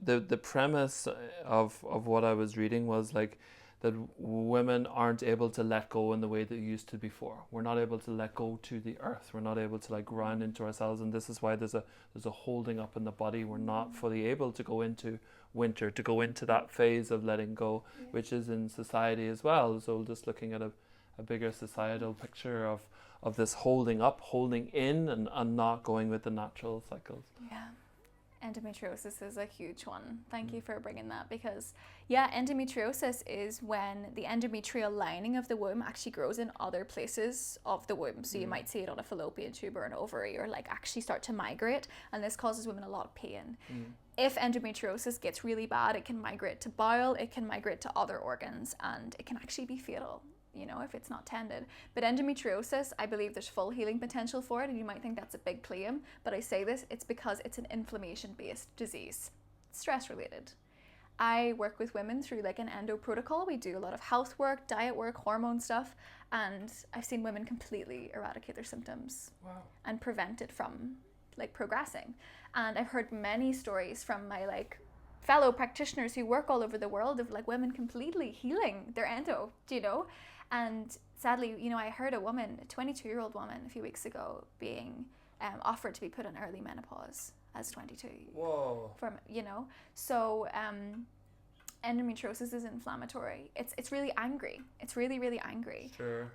the premise of what I was reading was like that women aren't able to let go in the way they used to before. We're not able to let go to the earth. We're not able to like ground into ourselves, and this is why there's a holding up in the body. We're not fully able to go into winter, to go into that phase of letting go, which is in society as well. So just looking at a bigger societal picture of this holding up, holding in, and not going with the natural cycles.
Yeah. Endometriosis is a huge one. Thank you for bringing that, because endometriosis is when the endometrial lining of the womb actually grows in other places of the womb. So you might see it on a fallopian tube or an ovary, or like actually start to migrate, and this causes women a lot of pain. If endometriosis gets really bad, it can migrate to bowel, it can migrate to other organs, and it can actually be fatal, you know, if it's not tended. But endometriosis, I believe there's full healing potential for it, and you might think that's a big claim, but I say this, it's because it's an inflammation-based disease, stress related. I work with women through like an endo protocol. We do a lot of health work, diet work, hormone stuff, and I've seen women completely eradicate their symptoms and prevent it from like progressing. And I've heard many stories from my like fellow practitioners who work all over the world of like women completely healing their endo, you know. And sadly, you know, I heard a woman, a 22-year-old woman a few weeks ago being offered to be put on early menopause as 22.
Whoa.
From, you know, so endometriosis is inflammatory. It's really angry. It's really, really angry.
Sure.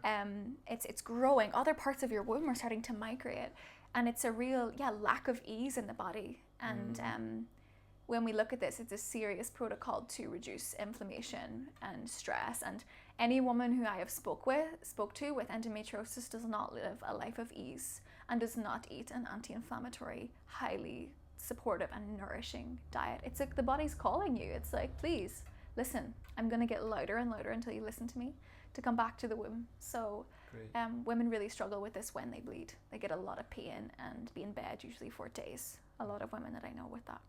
It's growing. Other parts of your womb are starting to migrate, and it's a real lack of ease in the body. And when we look at this, it's a serious protocol to reduce inflammation and stress. And any woman who I have spoke to with endometriosis does not live a life of ease and does not eat an anti-inflammatory, highly supportive and nourishing diet. It's like the body's calling you. It's like, please listen, I'm going to get louder and louder until you listen to me, to come back to the womb. So women really struggle with this when they bleed. They get a lot of pain and be in bed usually for days. A lot of women that I know with that.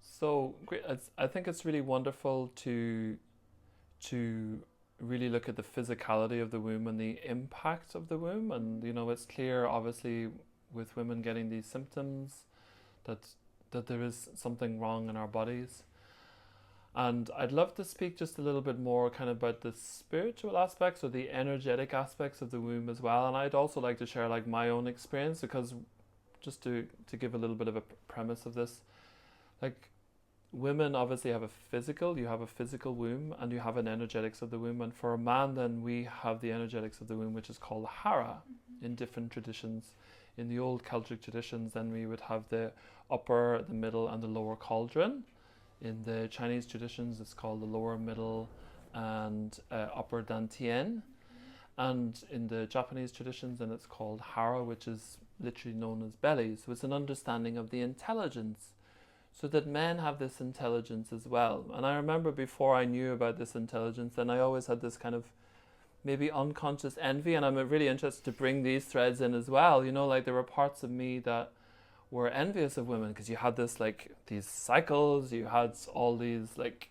So great. I think it's really wonderful to really look at the physicality of the womb and the impact of the womb. And, you know, it's clear, obviously, with women getting these symptoms that there is something wrong in our bodies. And I'd love to speak just a little bit more kind of about the spiritual aspects or the energetic aspects of the womb as well. And I'd also like to share like my own experience, because just to give a little bit of a premise of this, like women obviously have you have a physical womb and you have an energetics of the womb. And for a man, then we have the energetics of the womb, which is called hara in different traditions. In the old Celtic traditions, then we would have the upper, the middle, and the lower cauldron. In the Chinese traditions, it's called the lower, middle, and upper dantian. And in the Japanese traditions, then it's called hara, which is literally known as belly. So it's an understanding of the intelligence. So that men have this intelligence as well. And I remember before I knew about this intelligence, then I always had this kind of maybe unconscious envy. And I'm really interested to bring these threads in as well. You know, like there were parts of me that were envious of women because you had this, like, these cycles, you had all these, like,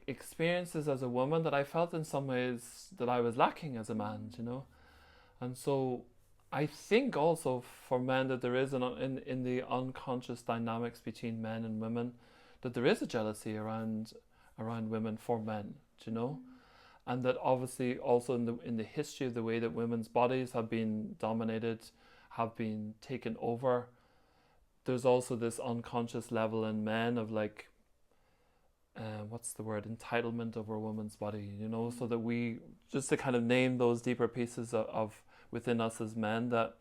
experiences as a woman that I felt in some ways that I was lacking as a man, you know. And so I think also for men that there is in the unconscious dynamics between men and women, that there is a jealousy around women for men, you know, and that obviously also in the history of the way that women's bodies have been dominated, have been taken over, there's also this unconscious level in men of like, what's the word, entitlement over a woman's body, you know, so that we, just to kind of name those deeper pieces of within us as men, that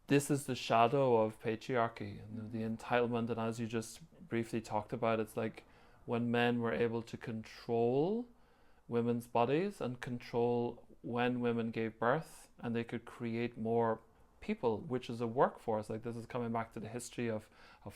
this is the shadow of patriarchy and the entitlement. And as you just briefly talked about, it's like when men were able to control women's bodies and control when women gave birth, and they could create more people, which is a workforce. Like this is coming back to the history of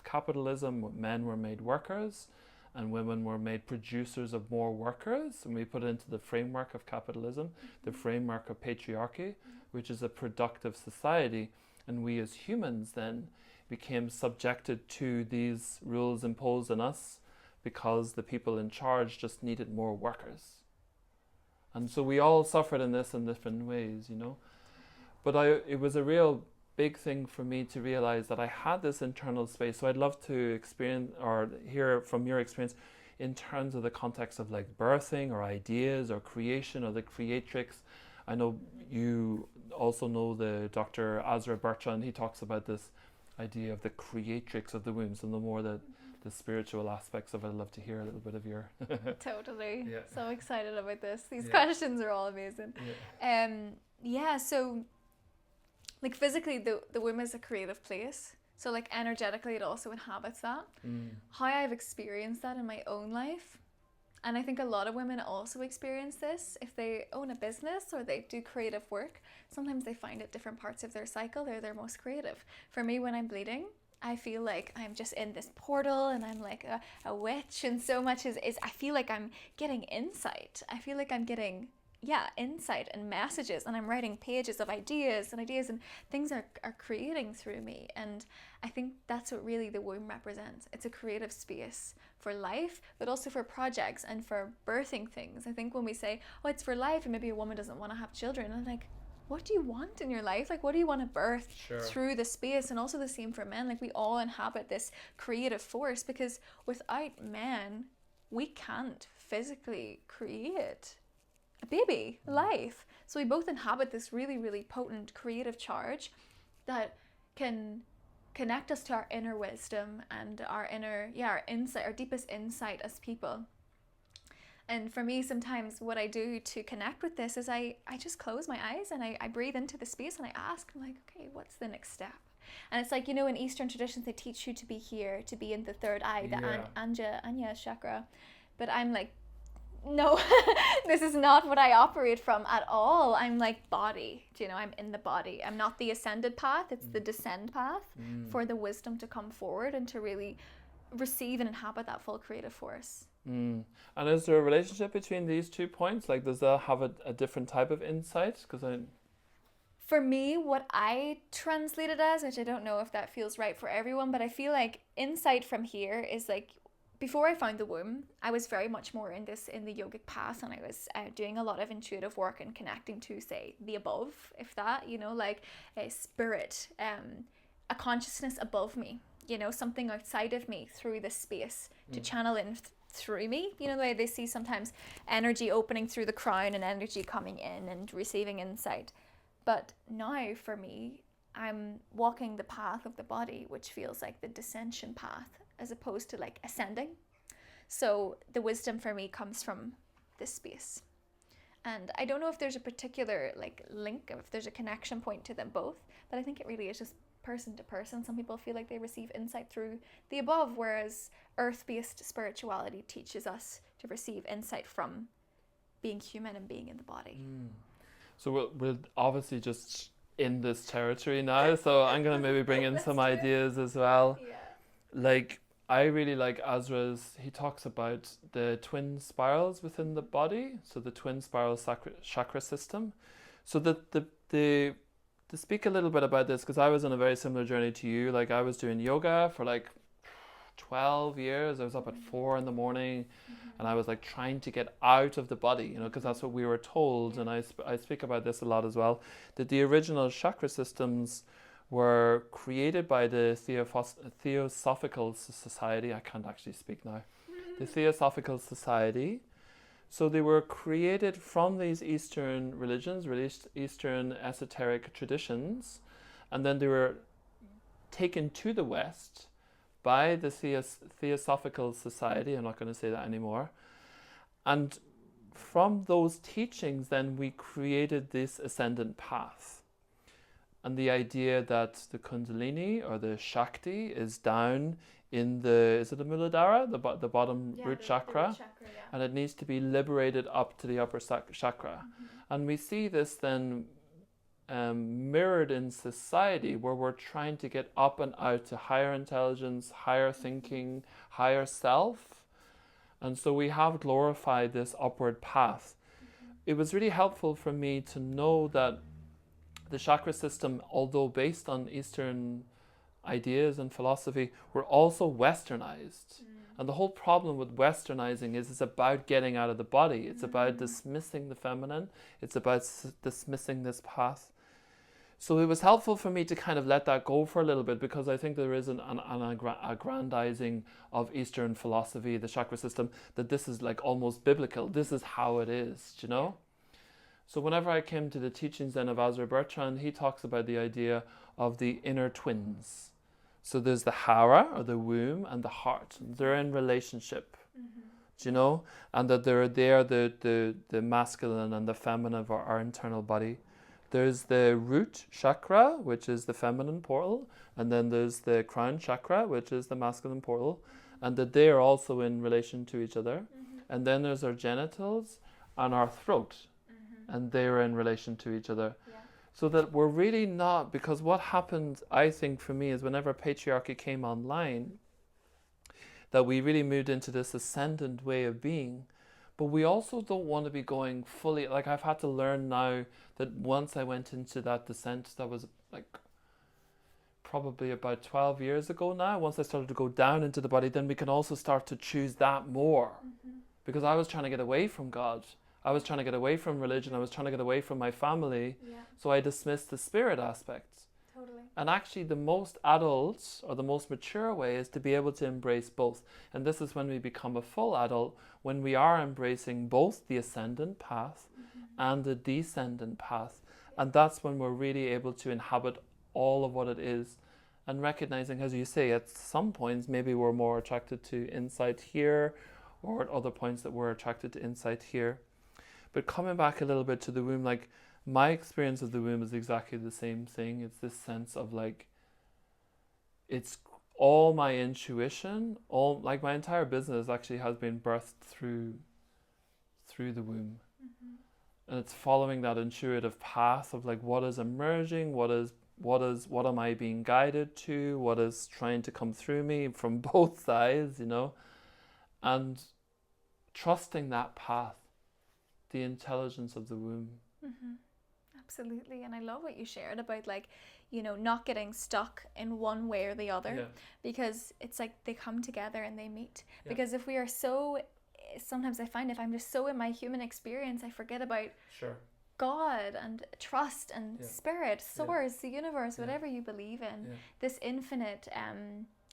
capitalism. Men were made workers and women were made producers of more workers, and we put it into the framework of capitalism, the framework of patriarchy, which is a productive society. And we as humans then became subjected to these rules imposed on us because the people in charge just needed more workers. And so we all suffered in this in different ways, you know. But it was a real big thing for me to realize that I had this internal space. So I'd love to experience or hear from your experience in terms of the context of like birthing or ideas or creation or the creatrix. I know you also know the Dr. Azra Bertrand. He talks about this idea of the creatrix of the womb. So the more the spiritual aspects of it, I'd love to hear a little bit of your...
Totally.
Yeah.
So excited about this. These questions are all amazing. So like physically the womb is a creative place. So like energetically it also inhabits that. How I've experienced that in my own life, and I think a lot of women also experience this if they own a business or they do creative work. Sometimes they find at different parts of their cycle they're their most creative. For me, when I'm bleeding, I feel like I'm just in this portal and I'm like a witch, and so much is I feel like I'm getting insight. I feel like I'm getting insight and messages, and I'm writing pages of ideas and things are creating through me. And I think that's what really the womb represents. It's a creative space for life, but also for projects and for birthing things. I think when we say, oh, it's for life, and maybe a woman doesn't want to have children, I'm like, what do you want in your life? Like, what do you want to birth through the space? And also the same for men. Like, we all inhabit this creative force, because without men, we can't physically create a baby, life. So we both inhabit this really, really potent creative charge that can connect us to our inner wisdom and our inner, our insight, our deepest insight as people. And for me, sometimes what I do to connect with this is I just close my eyes and I breathe into the space and I ask, I'm like, okay, what's the next step? And it's like, you know, in Eastern traditions, they teach you to be here, to be in the third eye, the Anya chakra. But I'm like, no, this is not what I operate from at all. I'm like body, you know, I'm in the body. I'm not the ascended path, it's the descend path for the wisdom to come forward and to really receive and inhabit that full creative force.
And is there a relationship between these 2 points? Like, does that have a different type of insight?
For me, what I translate it as, which I don't know if that feels right for everyone, but I feel like insight from here is like, before I found the womb, I was very much more in the yogic path, and I was doing a lot of intuitive work and connecting to, say, the above, if that, you know, like a spirit, a consciousness above me, you know, something outside of me through this space to channel in through me. You know, the way they see sometimes energy opening through the crown and energy coming in and receiving insight. But now for me, I'm walking the path of the body, which feels like the descension path as opposed to like ascending. So the wisdom for me comes from this space. And I don't know if there's a particular like link, if there's a connection point to them both, but I think it really is just person to person. Some people feel like they receive insight through the above, whereas earth-based spirituality teaches us to receive insight from being human and being in the body.
So we'll obviously just in this territory now, so I'm going to maybe bring in some ideas as well.
Yeah.
Like, I really like Azra's, he talks about the twin spirals within the body, so the twin spiral chakra system. So to speak a little bit about this, because I was on a very similar journey to you. Like, I was doing yoga for like 12 years. I was up at 4 in the morning, and I was like trying to get out of the body, you know, because that's what we were told. And I speak about this a lot as well, that the original chakra systems were created by the Theosophical Society. I can't actually speak now. The Theosophical Society. So they were created from these Eastern religions, Eastern esoteric traditions, and then they were taken to the West by the Theosophical Society. I'm not going to say that anymore. And from those teachings, then we created this ascendant path. And the idea that the Kundalini or the Shakti is down in is it the Muladhara, the bottom root chakra?
The root chakra, yeah.
And it needs to be liberated up to the upper chakra. And we see this then mirrored in society, where we're trying to get up and out to higher intelligence, higher thinking, higher self. And so we have glorified this upward path. It was really helpful for me to know that the chakra system, although based on Eastern ideas and philosophy, were also westernized. And the whole problem with westernizing is it's about getting out of the body. It's about dismissing the feminine. It's about dismissing this path. So it was helpful for me to kind of let that go for a little bit, because I think there is an aggrandizing of Eastern philosophy, the chakra system, that this is like almost biblical. This is how it is, you know? So whenever I came to the teachings then of Azra Bertrand, he talks about the idea of the inner twins. So there's the hara, or the womb, and the heart. They're in relationship, do you know? And that they're the masculine and the feminine of our internal body. There's the root chakra, which is the feminine portal, and then there's the crown chakra, which is the masculine portal, and that they are also in relation to each other. And then there's our genitals and our throat, and they're in relation to each other. So that we're really not, because what happened, I think, for me, is whenever patriarchy came online, that we really moved into this ascendant way of being. But we also don't want to be going fully, like I've had to learn now that once I went into that descent, that was like probably about 12 years ago now, once I started to go down into the body, then we can also start to choose that more. Because I was trying to get away from God. I was trying to get away from religion. I was trying to get away from my family. So I dismissed the spirit aspect.
Totally.
And actually the most adult or the most mature way is to be able to embrace both. And this is when we become a full adult, when we are embracing both the ascendant path and the descendant path. And that's when we're really able to inhabit all of what it is, and recognizing, as you say, at some points maybe we're more attracted to insight here, or at other points that we're attracted to insight here. But coming back a little bit to the womb, like my experience of the womb is exactly the same thing. It's this sense of like, it's all my intuition, all like my entire business actually has been birthed through the womb. And it's following that intuitive path of like what is emerging, what am I being guided to, what is trying to come through me from both sides, you know, and trusting that path, the intelligence of the womb.
Absolutely. And I love what you shared about like, you know, not getting stuck in one way or the other, because it's like they come together and they meet. Because if we are so, sometimes I find if I'm just so in my human experience, I forget about God and trust and spirit, source, the universe, whatever you believe in, this infinite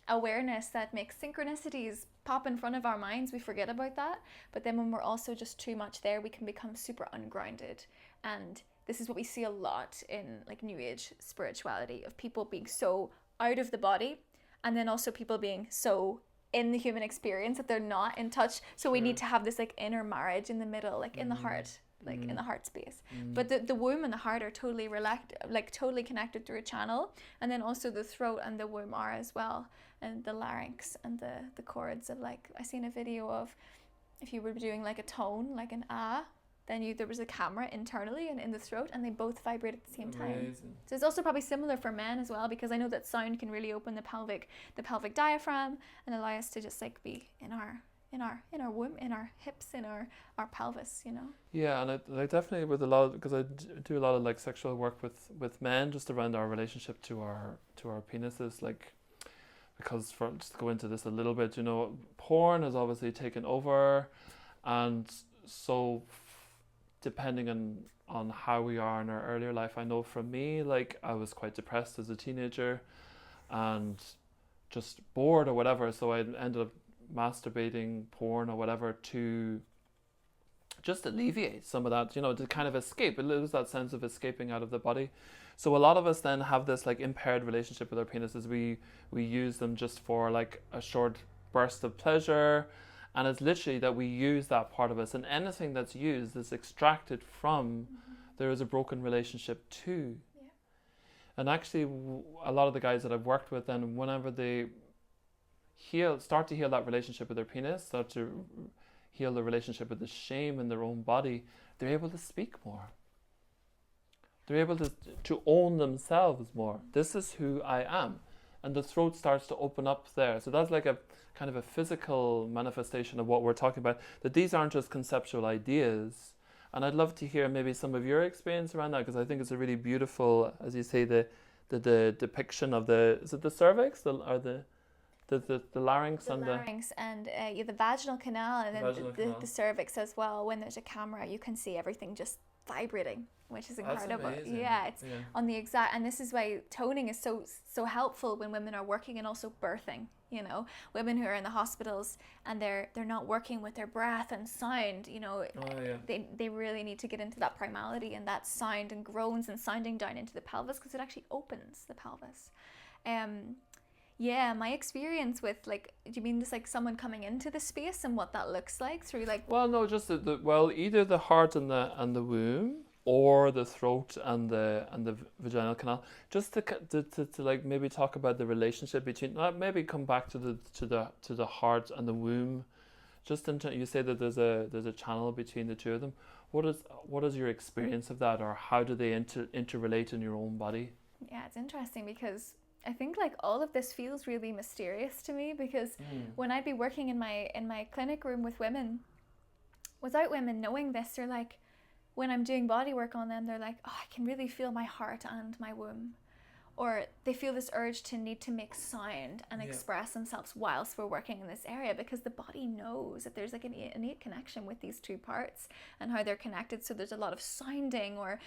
awareness that makes synchronicities pop in front of our minds. We forget about that. But then when we're also just too much there, we can become super ungrounded and this is what we see a lot in like New Age spirituality, of people being so out of the body, and then also people being so in the human experience that they're not in touch. So we need to have this like inner marriage in the middle, like in the heart, like in the heart space. But the womb and the heart are totally totally connected through a channel, and then also the throat and the womb are as well, and the larynx and the cords of, like, I seen a video of, if you were doing like a tone, like an ah, then there was a camera internally and in the throat, and they both vibrate at the same time. So it's also probably similar for men as well, because I know that sound can really open the pelvic diaphragm and allow us to just like be in our womb, in our hips, in our pelvis, you know.
Yeah, and I definitely, with a lot, because I do a lot of like sexual work with men, just around our relationship to our penises, like, because for just to go into this a little bit, you know, porn has obviously taken over, and so depending on how we are in our earlier life, I know for me, like, I was quite depressed as a teenager and just bored or whatever, so I ended up masturbating, porn or whatever, to just alleviate some of that, you know, to kind of escape. It was that sense of escaping out of the body. So a lot of us then have this like impaired relationship with our penises. We use them just for like a short burst of pleasure, and it's literally that we use that part of us, and anything that's used is extracted from, there is a broken relationship too. Yeah. And actually a lot of the guys that I've worked with, then whenever they start to heal that relationship with their penis, start to heal the relationship with the shame in their own body, they're able to speak more. They're able to own themselves more. This is who I am. And the throat starts to open up there. So that's like a kind of a physical manifestation of what we're talking about, that these aren't just conceptual ideas. And I'd love to hear maybe some of your experience around that, because I think it's a really beautiful, as you say, the depiction of is it the cervix, the larynx,
the larynx and the vaginal canal, and then the cervix as well. When there's a camera, you can see everything just vibrating, which is incredible. Yeah, it's on the exact, and this is why toning is so helpful when women are working and also birthing. You know, women who are in the hospitals and they're not working with their breath and sound, you know, they really need to get into that primality and that sound and groans and sounding down into the pelvis, because it actually opens the pelvis. Yeah, my experience with, like, do you mean just like someone coming into the space and what that looks like through, like? Well,
no, just either the heart and the womb, or the throat and the vaginal canal. Just to like maybe talk about the relationship between. Maybe come back to the heart and the womb. Just you say that there's a channel between the two of them. What is your experience of that, or how do they interrelate in your own body?
Yeah, it's interesting, because I think like all of this feels really mysterious to me, because when I'd be working in my clinic room with women, without women knowing this, they're like, when I'm doing body work on them, they're like, oh, I can really feel my heart and my womb. Or they feel this urge to need to make sound and express themselves whilst we're working in this area, because the body knows that there's like an innate connection with these two parts and how they're connected. So there's a lot of sounding or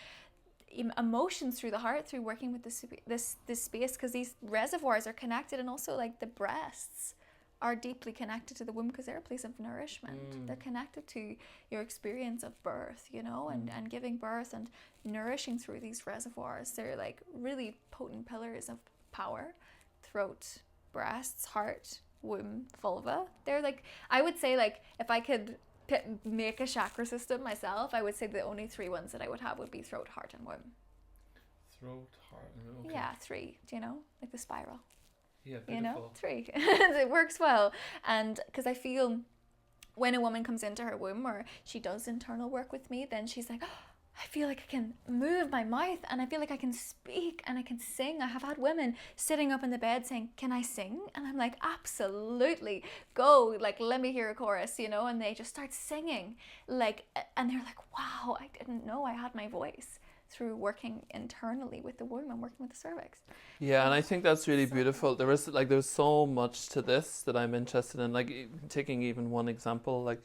emotions through the heart through working with this space, because these reservoirs are connected, and also like the breasts are deeply connected to the womb, because they're a place of nourishment. They're connected to your experience of birth, you know, and giving birth and nourishing through these reservoirs. They're like really potent pillars of power. Throat, breasts, heart, womb, vulva. They're like, I would say, like, if I could make a chakra system myself, I would say the only three ones that I would have would be throat, heart, and womb.
Throat, heart, okay.
Yeah, three, do you know? Like the spiral.
Yeah, beautiful.
You know, three. It works well. And because I feel when a woman comes into her womb or she does internal work with me, then she's like, oh, I feel like I can move my mouth and I feel like I can speak and I can sing. I have had women sitting up in the bed saying, can I sing? And I'm like, absolutely, go, like, let me hear a chorus, you know, and they just start singing, like, and they're like, wow, I didn't know I had my voice, through working internally with the womb and working with the cervix.
Yeah, and I think that's really beautiful. There's so much to this that I'm interested in, like taking even one example, like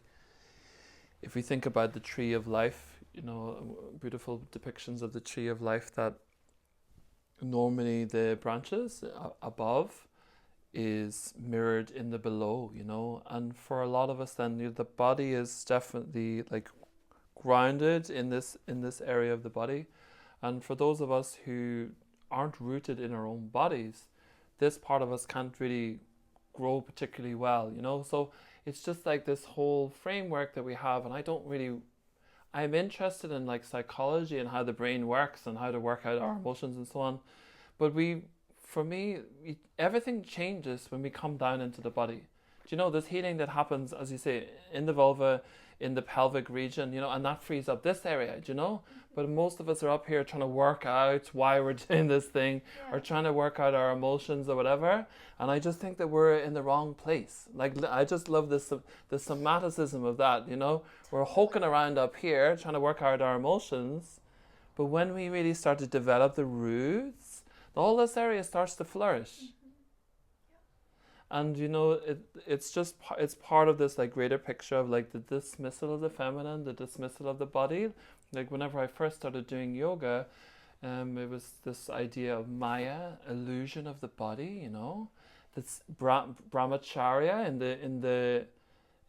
if we think about the tree of life, you know, beautiful depictions of the tree of life, that normally the branches above is mirrored in the below, you know, and for a lot of us then the body is definitely like grounded in this area of the body. And for those of us who aren't rooted in our own bodies, this part of us can't really grow particularly well, you know. So it's just like this whole framework that we have, and I'm interested in like psychology and how the brain works and how to work out our emotions and so on. But for me, everything changes when we come down into the body. Do you know, there's healing that happens, as you say, in the vulva, in the pelvic region, you know, and that frees up this area, do you know? But most of us are up here trying to work out why we're doing this thing, or trying to work out our emotions or whatever. And I just think that we're in the wrong place. Like, I just love the somaticism of that, you know? We're hoking around up here trying to work out our emotions. But when we really start to develop the roots, all this area starts to flourish. And you know, it's part of this like greater picture of like the dismissal of the feminine, the dismissal of the body. Like whenever I first started doing yoga, it was this idea of Maya, illusion of the body. You know, this brahmacharya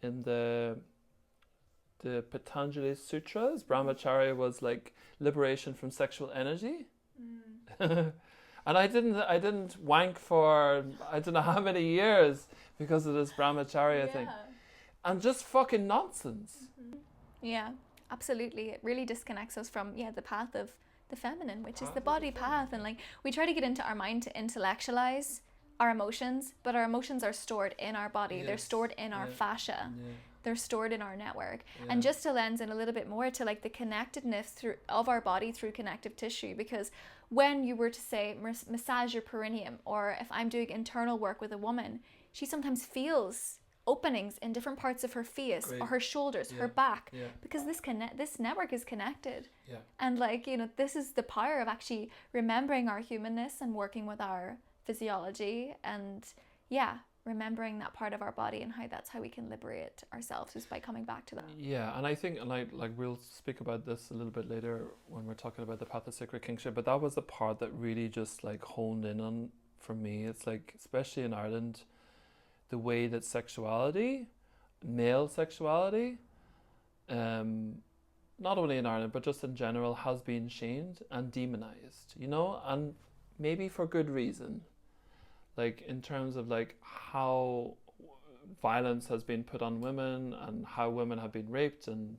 in the Patanjali sutras. Brahmacharya was like liberation from sexual energy. And I didn't wank for I don't know how many years because of this brahmacharya thing. And just fucking nonsense.
Yeah, absolutely. It really disconnects us from the path of the feminine, which is the body path. And like we try to get into our mind to intellectualize our emotions, but our emotions are stored in our body. They're stored in our fascia. They're stored in our network. And just to lens in a little bit more to like the connectedness of our body through connective tissue, because when you were to say massage your perineum, or if I'm doing internal work with a woman, she sometimes feels openings in different parts of her face or her shoulders, her back, because this network is connected. And like, you know, this is the power of actually remembering our humanness and working with our physiology, and remembering that part of our body, and that's how we can liberate ourselves, just by coming back to that.
Yeah, and I think, and like we'll speak about this a little bit later when we're talking about the path of sacred kingship, but that was the part that really just like honed in on for me. It's like, especially in Ireland, the way that sexuality, male sexuality, not only in Ireland but just in general, has been shamed and demonized, you know, and maybe for good reason. Like in terms of like how violence has been put on women and how women have been raped and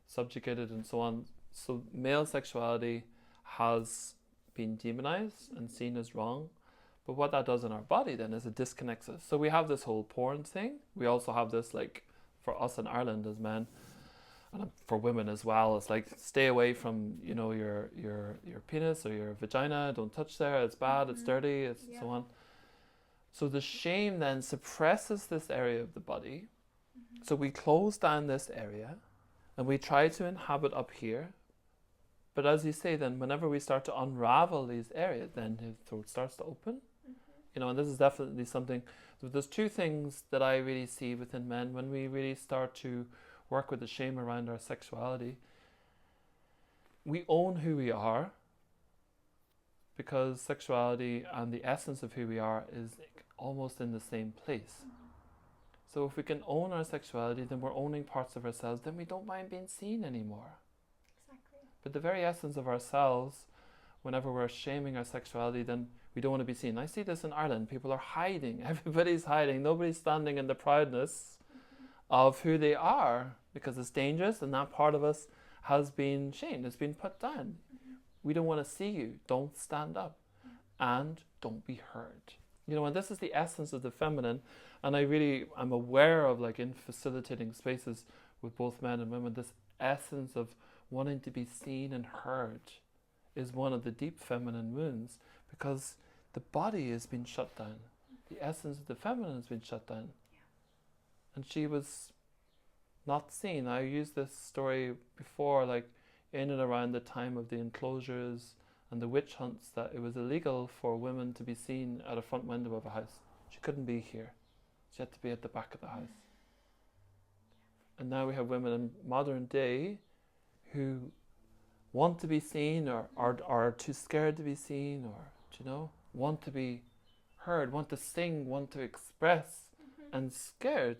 subjugated and so on. So male sexuality has been demonized and seen as wrong. But what that does in our body then is it disconnects us. So we have this whole porn thing. We also have this, like, for us in Ireland as men, and for women as well, it's like, stay away from, you know, your penis or your vagina. Don't touch there. It's bad. It's dirty. It's so on. So the shame then suppresses this area of the body. So we close down this area and we try to inhabit up here. But as you say, then whenever we start to unravel these areas, then the throat starts to open. You know, and this is definitely something. There's two things that I really see within men when we really start to work with the shame around our sexuality. We own who we are, because sexuality and the essence of who we are is almost in the same place. So if we can own our sexuality, then we're owning parts of ourselves, then we don't mind being seen anymore. Exactly. But the very essence of ourselves, whenever we're shaming our sexuality, then we don't want to be seen. I see this in Ireland. People are hiding. Everybody's hiding. Nobody's standing in the proudness of who they are, because it's dangerous, and that part of us has been shamed. It's been put down. We don't want to see you. Don't stand up. And don't be heard. You know, and this is the essence of the feminine. And I'm aware of, like, in facilitating spaces with both men and women, this essence of wanting to be seen and heard is one of the deep feminine wounds, because the body has been shut down. The essence of the feminine has been shut down. And she was not seen. I used this story before, like in and around the time of the enclosures and the witch hunts, that it was illegal for women to be seen at a front window of a house. She couldn't be here. She had to be at the back of the house. And now we have women in modern day who want to be seen, or are too scared to be seen, or, you know, want to be heard, want to sing, want to express, and scared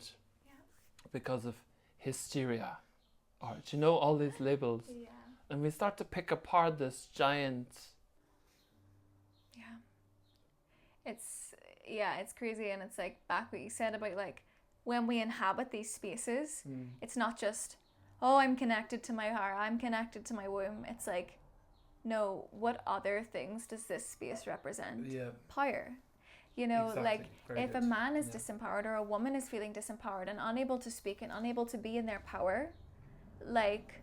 because of hysteria or do you know, all these labels.
Yeah.
And we start to pick apart this giant.
Yeah. It's crazy, and it's like back what you said about like when we inhabit these spaces, it's not just, oh, I'm connected to my heart, I'm connected to my womb. It's like, no, what other things does this space represent?
Yeah.
Power. You know,
Exactly.
like
Very
if
good.
a man is disempowered or a woman is feeling disempowered and unable to speak and unable to be in their power, like,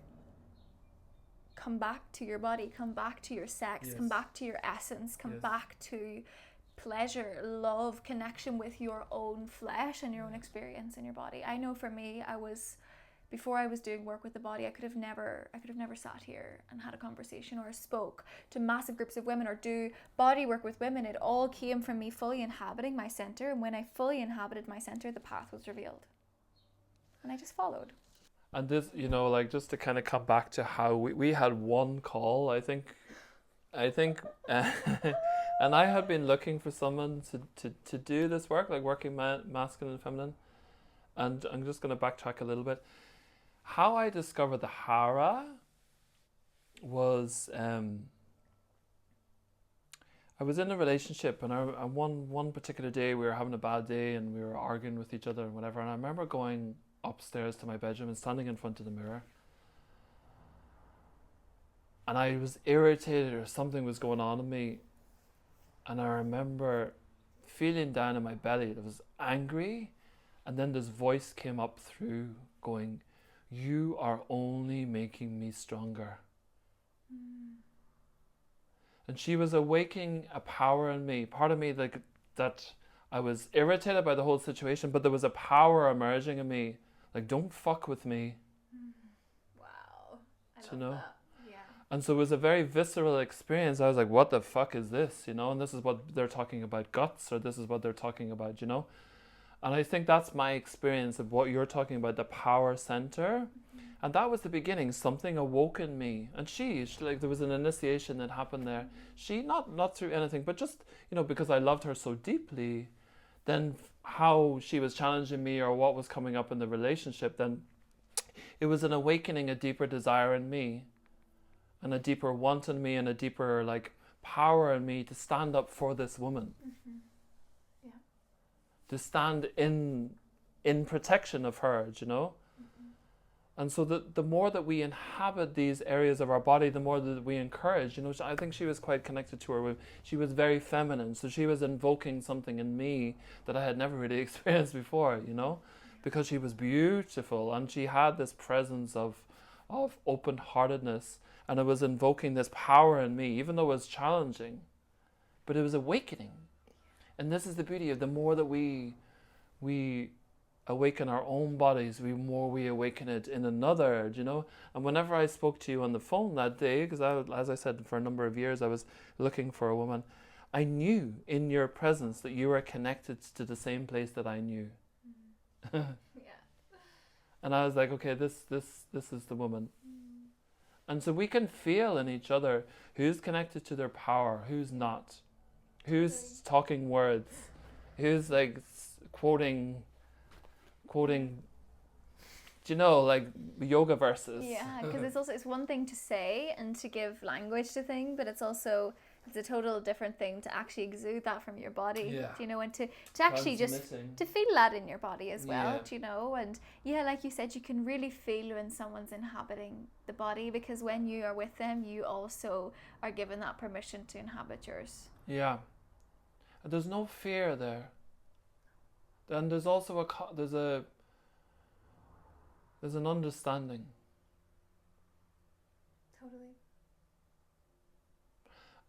come back to your body, come back to your sex,
Yes.
come back to your essence, come
Yes.
back to pleasure, love, connection with your own flesh and your own experience in your body. I know for me, before I was doing work with the body, I could have never sat here and had a conversation or spoke to massive groups of women or do body work with women. It all came from me fully inhabiting my center, and when I fully inhabited my center, the path was revealed. And I just followed.
And this, you know, like just to kind of come back to how we had one call, I think, and I had been looking for someone to do this work, like working masculine and feminine. And I'm just going to backtrack a little bit. How I discovered the Hara was, I was in a relationship, and one particular day we were having a bad day and we were arguing with each other and whatever. And I remember going upstairs to my bedroom and standing in front of the mirror. And I was irritated, or something was going on in me. And I remember feeling down in my belly. It was angry. And then this voice came up through going, "You are only making me stronger." And she was awakening a power in me, part of me like that. I was irritated by the whole situation, but there was a power emerging in me, like, don't fuck with me.
Wow.
You know?
That. Yeah.
And so it was a very visceral experience. I was like, what the fuck is this? You know, and this is what they're talking about, guts, or this is what they're talking about, you know? And I think that's my experience of what you're talking about, the power center. And that was the beginning. Something awoke in me. And she like, there was an initiation that happened there. She, not through anything, but just, you know, because I loved her so deeply, then how she was challenging me or what was coming up in the relationship, then it was an awakening, a deeper desire in me, and a deeper want in me, and a deeper, like, power in me to stand up for this woman.
Yeah.
To stand in protection of her, you know? And so the more that we inhabit these areas of our body, the more that we encourage, you know, I think she was quite connected to her. She was very feminine, so she was invoking something in me that I had never really experienced before, you know, because she was beautiful and she had this presence of open-heartedness, and it was invoking this power in me, even though it was challenging, but it was awakening. And this is the beauty of the more that we awaken our own bodies, the more we awaken it in another, you know. And whenever I spoke to you on the phone that day, because as I said, for a number of years I was looking for a woman, I knew in your presence that you were connected to the same place that I knew.
Yeah.
And I was like, okay, this is the woman. And so we can feel in each other who's connected to their power, who's not, who's talking words, who's like quoting, do you know, like yoga verses.
Yeah, because it's one thing to say and to give language to things, but it's a total different thing to actually exude that from your body.
Yeah.
Do you know, and to actually just to feel that in your body as well.
Yeah.
Do you know, and yeah, like you said, you can really feel when someone's inhabiting the body, because when you are with them, you also are given that permission to inhabit yours.
Yeah. And there's no fear there. And there's also there's an understanding.
Totally.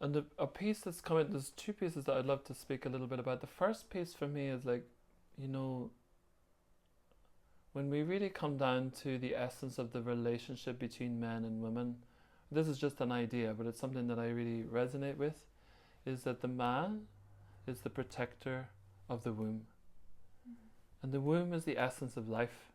And a piece that's coming, there's two pieces that I'd love to speak a little bit about. The first piece for me is like, you know, when we really come down to the essence of the relationship between men and women, this is just an idea, but it's something that I really resonate with, is that the man is the protector of the womb. And the womb is the essence of life.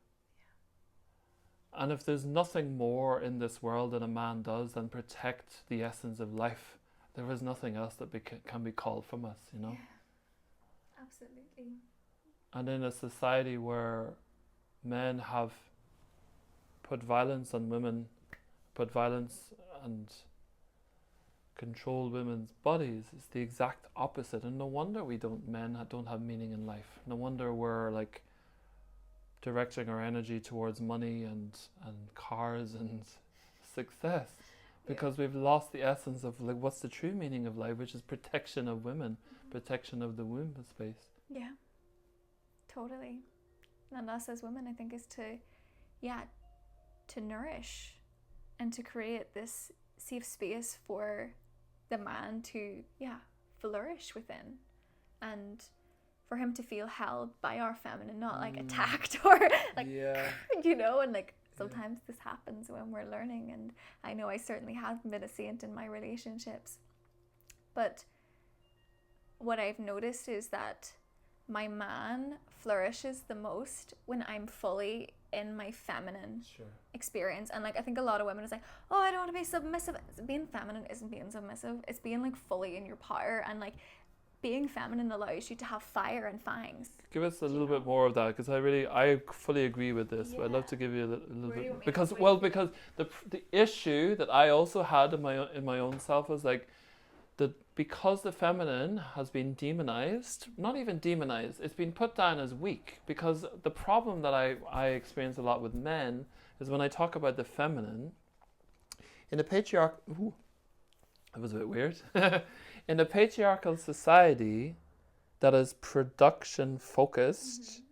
Yeah. And if there's nothing more in this world that a man does than protect the essence of life, there is nothing else that can be called from us, you know?
Yeah. Absolutely.
And in a society where men have put violence on women, put violence and control women's bodies. It's the exact opposite, and no wonder men don't have meaning in life. No wonder we're like directing our energy towards money and cars and success, because we've lost the essence of like what's the true meaning of life, which is protection of women, protection of the womb space.
Yeah, totally. And us as women, I think, is to nourish and to create this safe space for the man to flourish within, and for him to feel held by our feminine, not like attacked or like and like sometimes this happens when we're learning, and I know I certainly haven't been a saint in my relationships, but what I've noticed is that my man flourishes the most when I'm fully in my feminine experience. And like I think a lot of women is like, oh, I don't want to be submissive. Being feminine isn't being submissive. It's being like fully in your power, and like being feminine allows you to have fire and fangs.
Give us a little bit more of that, because I fully agree with this. But I'd love to give you a little bit, because the issue that I also had in my own self was like that, because the feminine has been demonized, not even demonized, it's been put down as weak. Because the problem that I experience a lot with men is when I talk about the feminine in a that was a bit weird. In a patriarchal society that is production focused,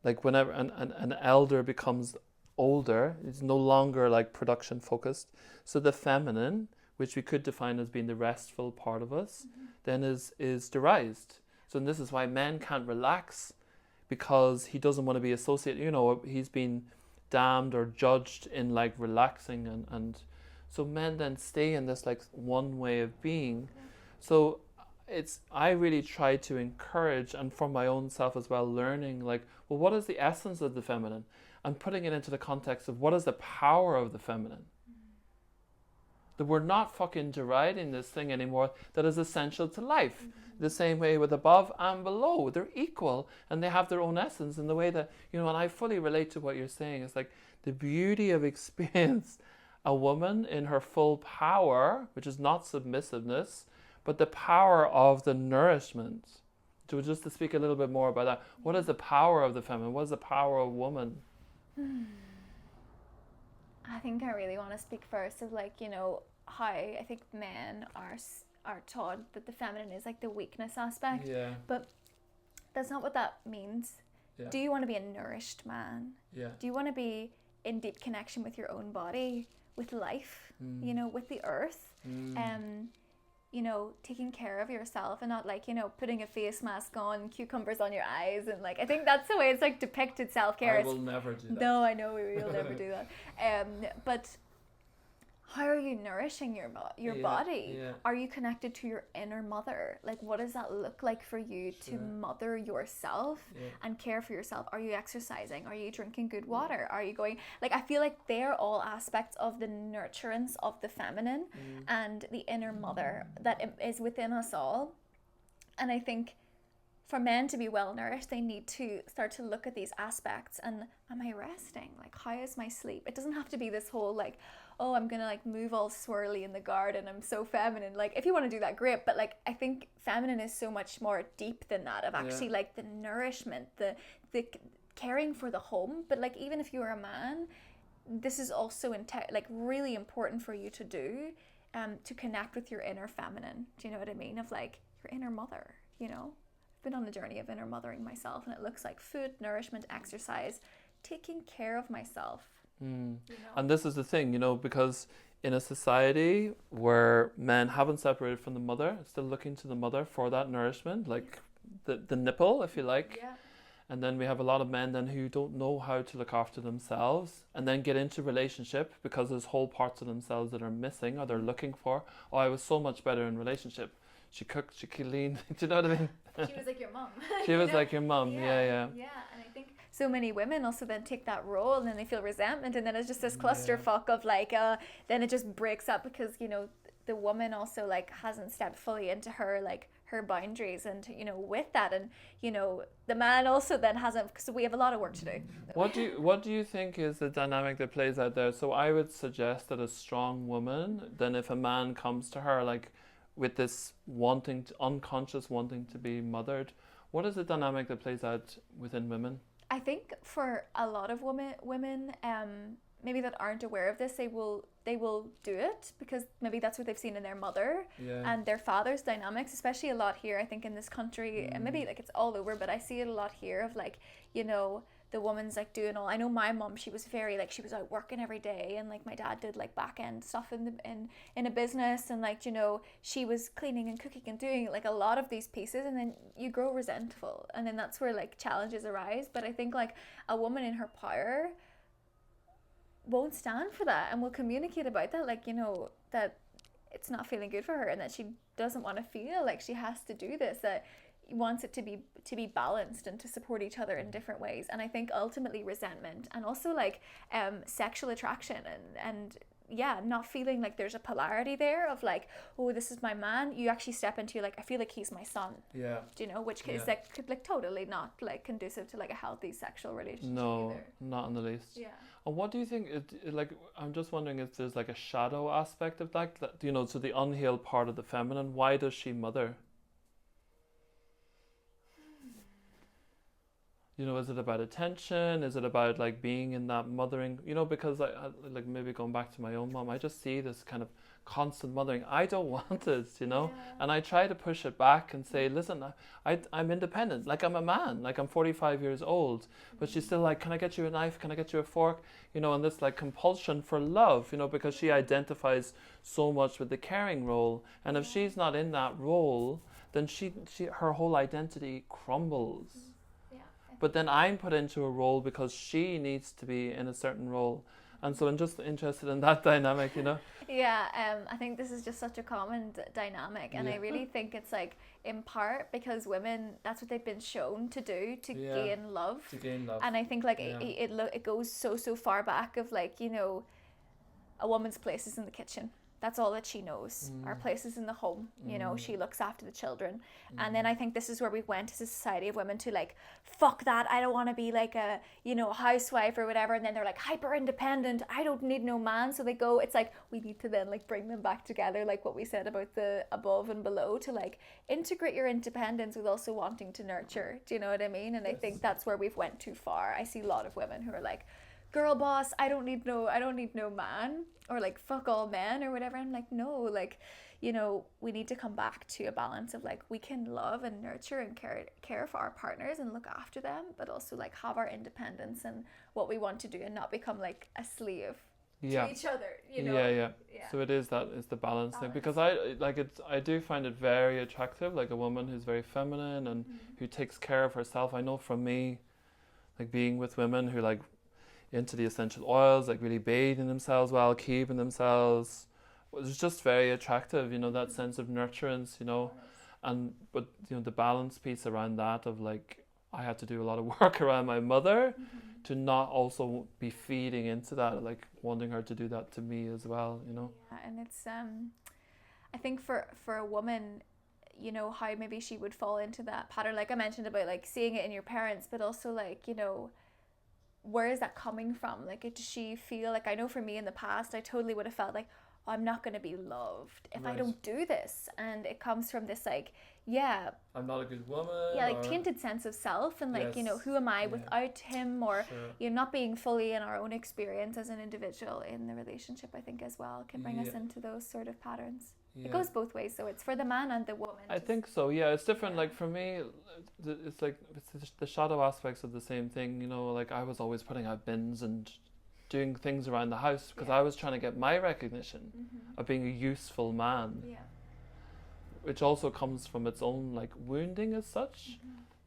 like whenever an elder becomes older, it's no longer like production focused. So the feminine, which we could define as being the restful part of us, then is derised. So this is why men can't relax, because he doesn't want to be associated, he's been damned or judged in like relaxing, and so men then stay in this like one way of being. So I really try to encourage, and for my own self as well, learning like, well, what is the essence of the feminine, and putting it into the context of what is the power of the feminine. That we're not fucking deriding this thing anymore that is essential to life. The same way with above and below. They're equal, and they have their own essence in the way that, and I fully relate to what you're saying. It's like the beauty of experience a woman in her full power, which is not submissiveness, but the power of the nourishment. So just to speak a little bit more about that, what is the power of the feminine? What is the power of woman?
I think I really want to speak first of like, how I think men are taught that the feminine is like the weakness aspect.
Yeah.
But that's not what that means. Yeah. Do you want to be a nourished man?
Yeah.
Do you want to be in deep connection with your own body, with life, with the earth? Taking care of yourself, and not like, putting a face mask on, cucumbers on your eyes, and like, I think that's the way it's like depicted self-care.
I will never do that.
No, I know we'll never do that. But how are you nourishing your body?
Yeah.
Are you connected to your inner mother? Like, what does that look like for you to mother yourself and care for yourself? Are you exercising? Are you drinking good water? Are you going, like, I feel like they're all aspects of the nurturance of the feminine and the inner mother that is within us all. And I think for men to be well nourished, they need to start to look at these aspects. And am I resting? Like, how is my sleep? It doesn't have to be this whole like, oh, I'm gonna like move all swirly in the garden, I'm so feminine. Like, if you want to do that, great, but like I think feminine is so much more deep than that, of actually like the nourishment, the caring for the home. But like, even if you're a man, this is also like really important for you to do, to connect with your inner feminine. Do you know what I mean? Of like your inner mother, I've been on the journey of inner mothering myself, and it looks like food, nourishment, exercise, taking care of myself.
And this is the thing, because in a society where men haven't separated from the mother, still looking to the mother for that nourishment, like the nipple, if you like. Yeah. And then we have a lot of men then who don't know how to look after themselves, and then get into relationship because there's whole parts of themselves that are missing, or they're looking for. Oh, I was so much better in relationship. She cooked, she cleaned. Do you know what I mean?
She was like your mom.
She was like your mom. Yeah.
Yeah, and I think so many women also then take that role, and then they feel resentment, and then it's just this clusterfuck of like, then it just breaks up because the woman also like hasn't stepped fully into her like her boundaries, and you know, with that, and you know, the man also then hasn't, because we have a lot of work to do.
What do you think is the dynamic that plays out there? So I would suggest that a strong woman, then if a man comes to her like with this wanting to, unconscious wanting to be mothered, what is the dynamic that plays out within women?
I think for a lot of women, maybe that aren't aware of this, they will do it because maybe that's what they've seen in their mother and their father's dynamics, especially a lot here, I think, in this country, and maybe like it's all over, but I see it a lot here of like, you know, the woman's like doing all. I know my mom, she was very like, she was out working every day, and like my dad did like back end stuff in a business, and like, you know, she was cleaning and cooking and doing like a lot of these pieces, and then you grow resentful, and then that's where like challenges arise. But I think like a woman in her power won't stand for that and will communicate about that, like, you know, that it's not feeling good for her and that she doesn't want to feel like she has to do this, that wants it to be balanced and to support each other in different ways. And I think ultimately resentment and also like sexual attraction and yeah, not feeling like there's a polarity there of like, oh, this is my man. You actually step into like, I feel like he's my son.
Yeah.
Do you know, which is like totally not like conducive to like a healthy sexual relationship.
No,
either.
not in the least.
Yeah.
And what do you think? Like, I'm just wondering if there's like a shadow aspect of that. You know, so the unhealed part of the feminine. Why does she mother? You know, is it about attention? Is it about like being in that mothering? You know, because I like maybe going back to my own mom, I just see this kind of constant mothering. I don't want it, you know, and I try to push it back and say, listen, I'm independent. Like I'm a man. Like I'm 45 years old, but she's still like, can I get you a knife? Can I get you a fork? You know, and this like compulsion for love. You know, because she identifies so much with the caring role, and if she's not in that role, then she her whole identity crumbles. But then I'm put into a role because she needs to be in a certain role. And so I'm just interested in that dynamic, you know?
Yeah, I think this is just such a common dynamic. And I really think it's like, in part, because women, that's what they've been shown to do, to gain love.
To gain love.
And I think like it goes so far back of like, you know, a woman's place is in the kitchen. That's all that she knows. Our place is in the home. You know, she looks after the children. And then I think this is where we went as a society of women to like, fuck that. I don't want to be like a, you know, a housewife or whatever. And then they're like hyper independent. I don't need no man. So they go, it's like, we need to then like bring them back together. Like what we said about the above and below, to like integrate your independence with also wanting to nurture. Do you know what I mean? And I think that's where we've went too far. I see a lot of women who are like, girl boss, I don't need no man, or like fuck all men or whatever. I'm like, no, like, you know, we need to come back to a balance of like, we can love and nurture and care for our partners and look after them, but also like have our independence and what we want to do and not become like a slave to each other, you know.
Yeah. So it is the balance thing, because I do find it very attractive, like a woman who's very feminine and who takes care of herself. I know from me, like being with women who like into the essential oils, like really bathing themselves well, keeping themselves, it's just very attractive, you know, that sense of nurturance, you know. And but you know, the balance piece around that of like, I had to do a lot of work around my mother to not also be feeding into that, like wanting her to do that to me as well, you know.
Yeah, and it's I think for a woman, you know, how maybe she would fall into that pattern, like I mentioned about like seeing it in your parents, but also like, you know, where is that coming from? Like, does she feel like, I know for me in the past, I totally would have felt like, oh, I'm not going to be loved if I don't do this. And it comes from this like,
I'm not a good woman.
Yeah, like tainted sense of self and like, you know, who am I without him, or you know, not being fully in our own experience as an individual in the relationship, I think as well can bring us into those sort of patterns. It goes both ways, so it's for the man and the woman.
I think so, yeah. It's different. Like for me, it's like it's the shadow aspects of the same thing, you know. Like I was always putting out bins and doing things around the house because I was trying to get my recognition of being a useful man, which also comes from its own like wounding as such.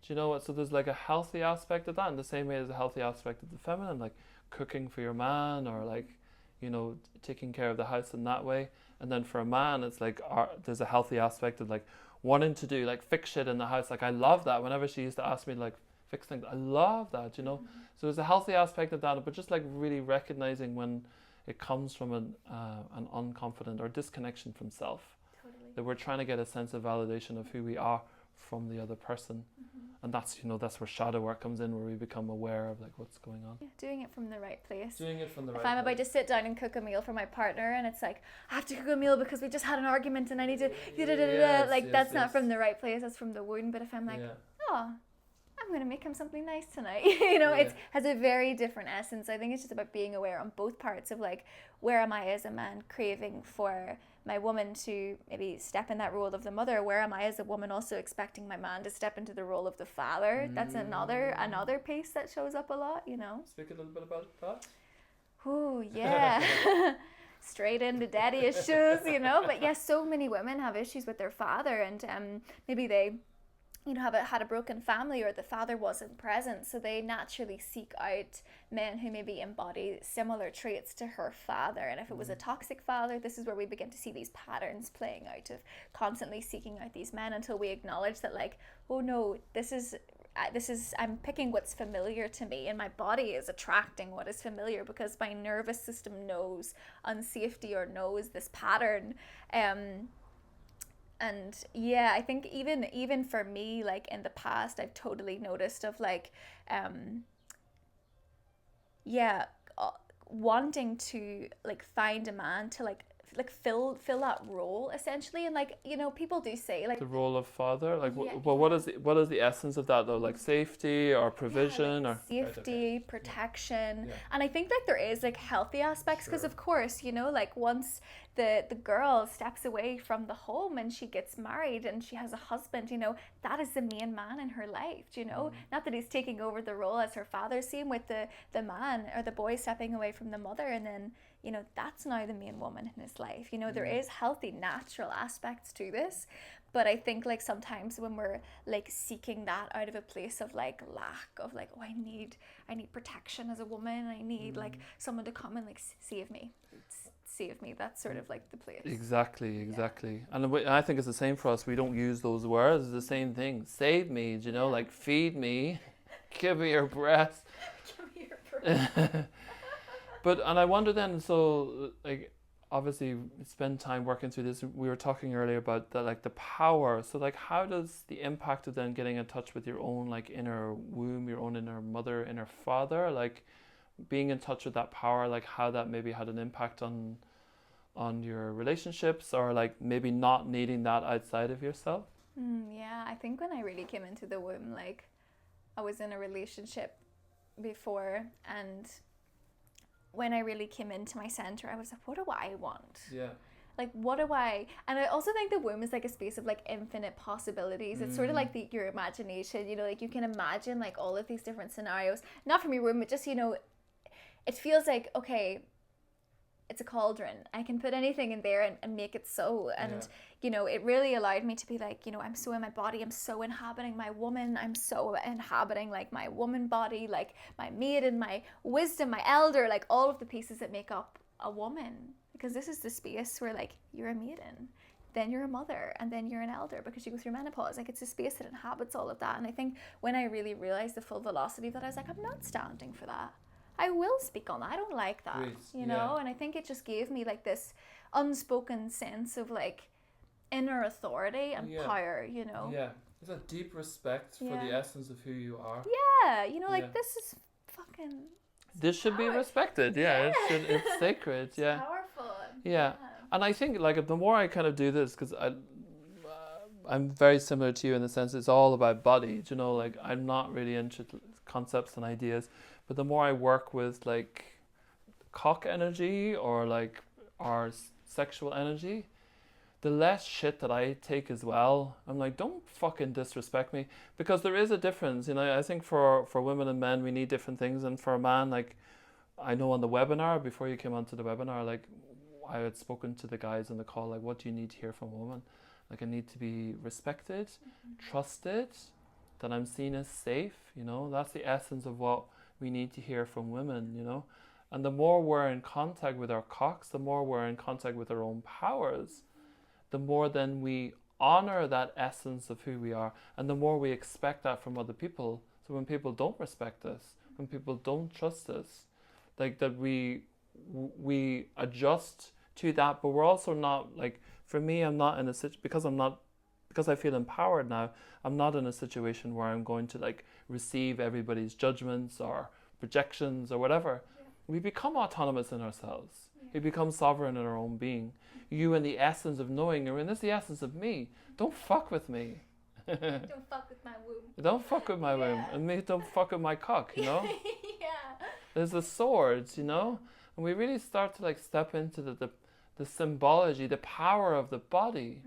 Do you know what? So there's like a healthy aspect of that in the same way as a healthy aspect of the feminine, like cooking for your man, or like, you know, taking care of the house in that way. And then for a man, it's like there's a healthy aspect of like wanting to do like fix shit in the house. Like I love that. Whenever she used to ask me to like fix things, I love that, you know. So there's a healthy aspect of that, but just like really recognizing when it comes from an unconfident or disconnection from self.
Totally.
That we're trying to get a sense of validation of who we are from the other person. And that's, that's where shadow work comes in, where we become aware of like what's going on.
Yeah, doing it from the right place.
Doing it from the right
If I'm about to
place.
sit down and cook a meal for my partner and it's like, I have to cook a meal because we just had an argument and I need to that's not from the right place, that's from the wound. But if I'm like, oh, I'm going to make him something nice tonight. It has a very different essence. I think it's just about being aware on both parts of like, where am I as a man craving for my woman to maybe step in that role of the mother? Where am I as a woman also expecting my man to step into the role of the father? That's another piece that shows up a lot,
Speak a little bit about that.
Oh, yeah. Straight into daddy issues, But yes, so many women have issues with their father, and maybe they had a broken family, or the father wasn't present, so they naturally seek out men who maybe embody similar traits to her father. And if it was a toxic father, this is where we begin to see these patterns playing out of constantly seeking out these men, until we acknowledge that like, oh no, this is I'm picking what's familiar to me, and my body is attracting what is familiar because my nervous system knows unsafety or knows this pattern. And yeah, I think even for me, like in the past, I've totally noticed of like, wanting to like find a man to like fill that role essentially. And like, people do say like
the role of father, like
yeah,
what is the essence of that though? Like safety or provision,
like
or
safety, protection. And I think like there is like healthy aspects, because of course, like once the girl steps away from the home and she gets married and she has a husband, that is the main man in her life, not that he's taking over the role as her father. Same with the man or the boy stepping away from the mother, and then that's now the main woman in his life. There is healthy, natural aspects to this. But I think like sometimes when we're like seeking that out of a place of like lack of like, oh, I need protection as a woman, I need like someone to come and like save me. That's sort of like the place.
Exactly. And I think it's the same for us. We don't use those words. It's the same thing. Save me, like feed me, give me your breath.
Give me your breath.
And I wonder then, so like obviously spend time working through this. We were talking earlier about the power. So like, how does the impact of then getting in touch with your own like inner womb, your own inner mother, inner father, like being in touch with that power, like how that maybe had an impact on your relationships, or like maybe not needing that outside of yourself?
Yeah, I think when I really came into the womb, like I was in a relationship before, and when I really came into my center, I was like, what do I want?
Yeah.
Like, what do I... And I also think the womb is like a space of like infinite possibilities. It's sort of like your imagination, like you can imagine like all of these different scenarios. Not from your womb, but just, it feels like, okay, it's a cauldron. I can put anything in there and make it so. And, it really allowed me to be like, I'm so in my body. I'm so inhabiting my woman. I'm so inhabiting like my woman body, like my maiden, my wisdom, my elder, like all of the pieces that make up a woman. Because this is the space where like you're a maiden, then you're a mother, and then you're an elder because you go through menopause. Like it's a space that inhabits all of that. And I think when I really realized the full velocity of that, I was like, I'm not standing for that. I will speak on that. I don't like that, know? And I think it just gave me like this unspoken sense of like inner authority and power,
Yeah. There's a deep respect for the essence of who you are.
Yeah. Like this is fucking...
This should be respected. Yeah. It's sacred.
It's powerful.
Yeah. And I think like the more I kind of do this, because I'm very similar to you in the sense it's all about body, like I'm not really into concepts and ideas. But the more I work with like cock energy or like our sexual energy, the less shit that I take as well. I'm like, don't fucking disrespect me, because there is a difference. I think for women and men, we need different things. And for a man, like I know on the webinar, before you came onto the webinar, like I had spoken to the guys on the call, like, what do you need to hear from a woman? Like I need to be respected, trusted, that I'm seen as safe. That's the essence of what we need to hear from women, and the more we're in contact with our cocks, the more we're in contact with our own powers, the more then we honor that essence of who we are, and the more we expect that from other people. So when people don't respect us, when people don't trust us, like that we adjust to that, but we're also not like, for me, I'm not in a because I feel empowered now, I'm not in a situation where I'm going to like receive everybody's judgments or projections or whatever.
Yeah.
We become autonomous in ourselves.
Yeah.
We become sovereign in our own being. You in the essence of knowing, or in this the essence of me. Don't fuck with me.
Don't fuck with my womb.
Don't fuck with my womb. And me, don't fuck with my cock, you know?
Yeah.
There's the swords, you know? And we really start to like step into the symbology, the power of the body.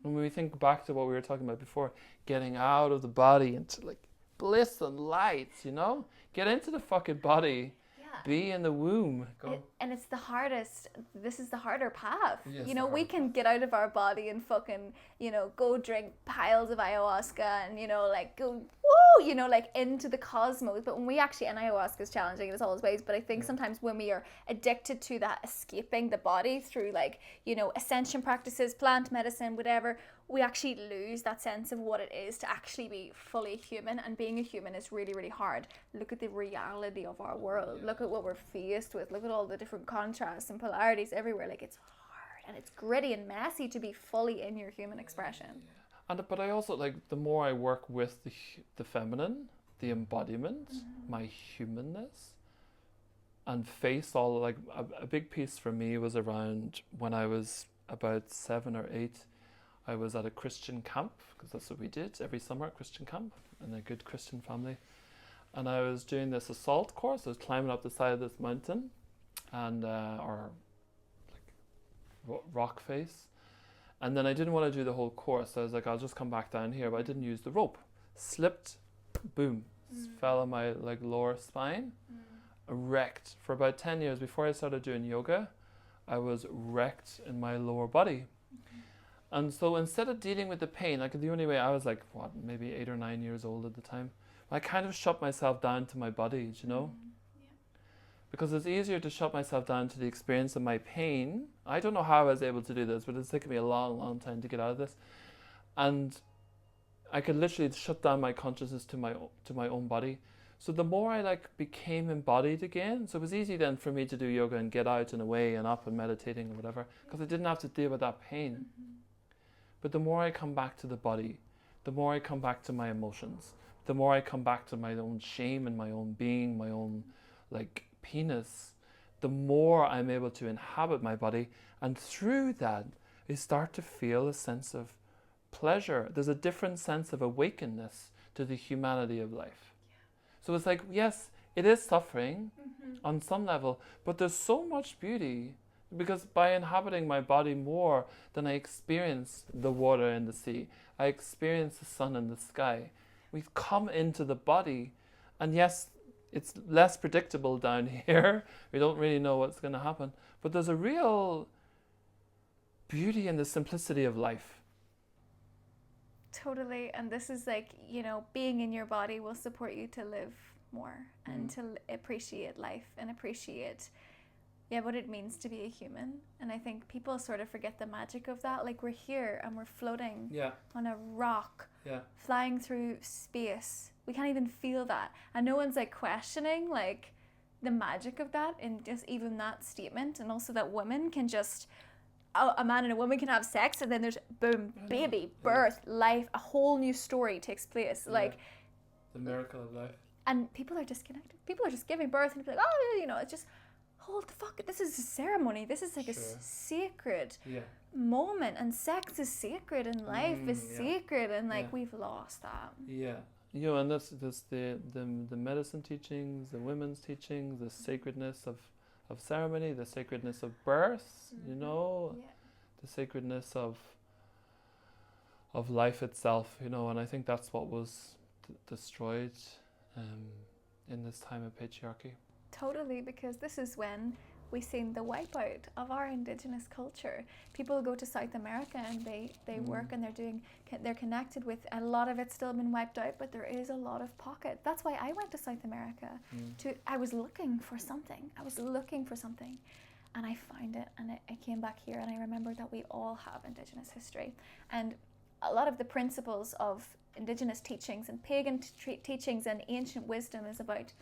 And when we think back to what we were talking about before, getting out of the body into like bliss and light, you know? Get into the fucking body. Yeah. Be in the womb.
And it's the hardest, this is the harder path.
Yes,
you know, we can get out of our body and fucking, you know, go drink piles of ayahuasca and, you know, like go, woo, you know, like into the cosmos. But when we actually, and ayahuasca is challenging in its all its ways, but I think sometimes when we are addicted to that escaping the body through like, you know, ascension practices, plant medicine, whatever, we actually lose that sense of what it is to actually be fully human. And being a human is really, really hard. Look at the reality of our world. Look at what we're faced with. Look at all the different contrasts and polarities everywhere. Like, it's hard and it's gritty and messy to be fully in your human expression.
But I also like, the more I work with the feminine, the embodiment, my humanness, and face all, like a big piece for me was around when I was about 7 or 8. I was at a Christian camp, because that's what we did every summer, Christian camp, in a good Christian family. And I was doing this assault course. I was climbing up the side of this mountain, and or like rock face. And then I didn't want to do the whole course. So I was like, I'll just come back down here, but I didn't use the rope. Slipped, boom, fell on my like lower spine, wrecked. For about 10 years before I started doing yoga, I was wrecked in my lower body. And so instead of dealing with the pain, like the only way, I was like, what, maybe 8 or 9 years old at the time, I kind of shut myself down to my body, you know? Because it's easier to shut myself down to the experience of my pain. I don't know how I was able to do this, but it's taken me a long, long time to get out of this. And I could literally shut down my consciousness to my own body. So the more I like became embodied again, so it was easy then for me to do yoga and get out and away and up and meditating or whatever, because I didn't have to deal with that pain. But the more I come back to the body, the more I come back to my emotions, the more I come back to my own shame and my own being, my own like penis, the more I'm able to inhabit my body. And through that, I start to feel a sense of pleasure. There's a different sense of awakeness to the humanity of life. So it's like, yes, it is suffering on some level, but there's so much beauty. Because by inhabiting my body more, then I experience the water and the sea. I experience the sun and the sky. We've come into the body. And yes, it's less predictable down here. We don't really know what's going to happen. But there's a real beauty in the simplicity of life.
Totally. And this is like, you know, being in your body will support you to live more and to appreciate life and appreciate what it means to be a human. And I think people sort of forget the magic of that. Like, we're here and we're floating on a rock, flying through space. We can't even feel that. And no one's like questioning like the magic of that in just even that statement. And also that women can just, a man and a woman can have sex, and then there's boom, baby, birth, life, a whole new story takes place. Like
the miracle of life.
And people are disconnected. People are just giving birth and be like, oh, you know, it's just, hold the fuck, this is a ceremony. This is like a sacred moment, and sex is sacred, and life is sacred, and like we've lost that. Yeah.
You know, and that's the medicine teachings, the women's teachings, the sacredness of ceremony, the sacredness of birth, you know, the sacredness of life itself, you know, and I think that's what was destroyed in this time of patriarchy.
Totally, because this is when we've seen the wipeout of our indigenous culture. People go to South America and they work and they're connected with, a lot of it's still been wiped out, but there is a lot of pocket. That's why I went to South America. I was looking for something. And I found it, and I came back here, and I remembered that we all have indigenous history. And a lot of the principles of indigenous teachings and pagan teachings and ancient wisdom is about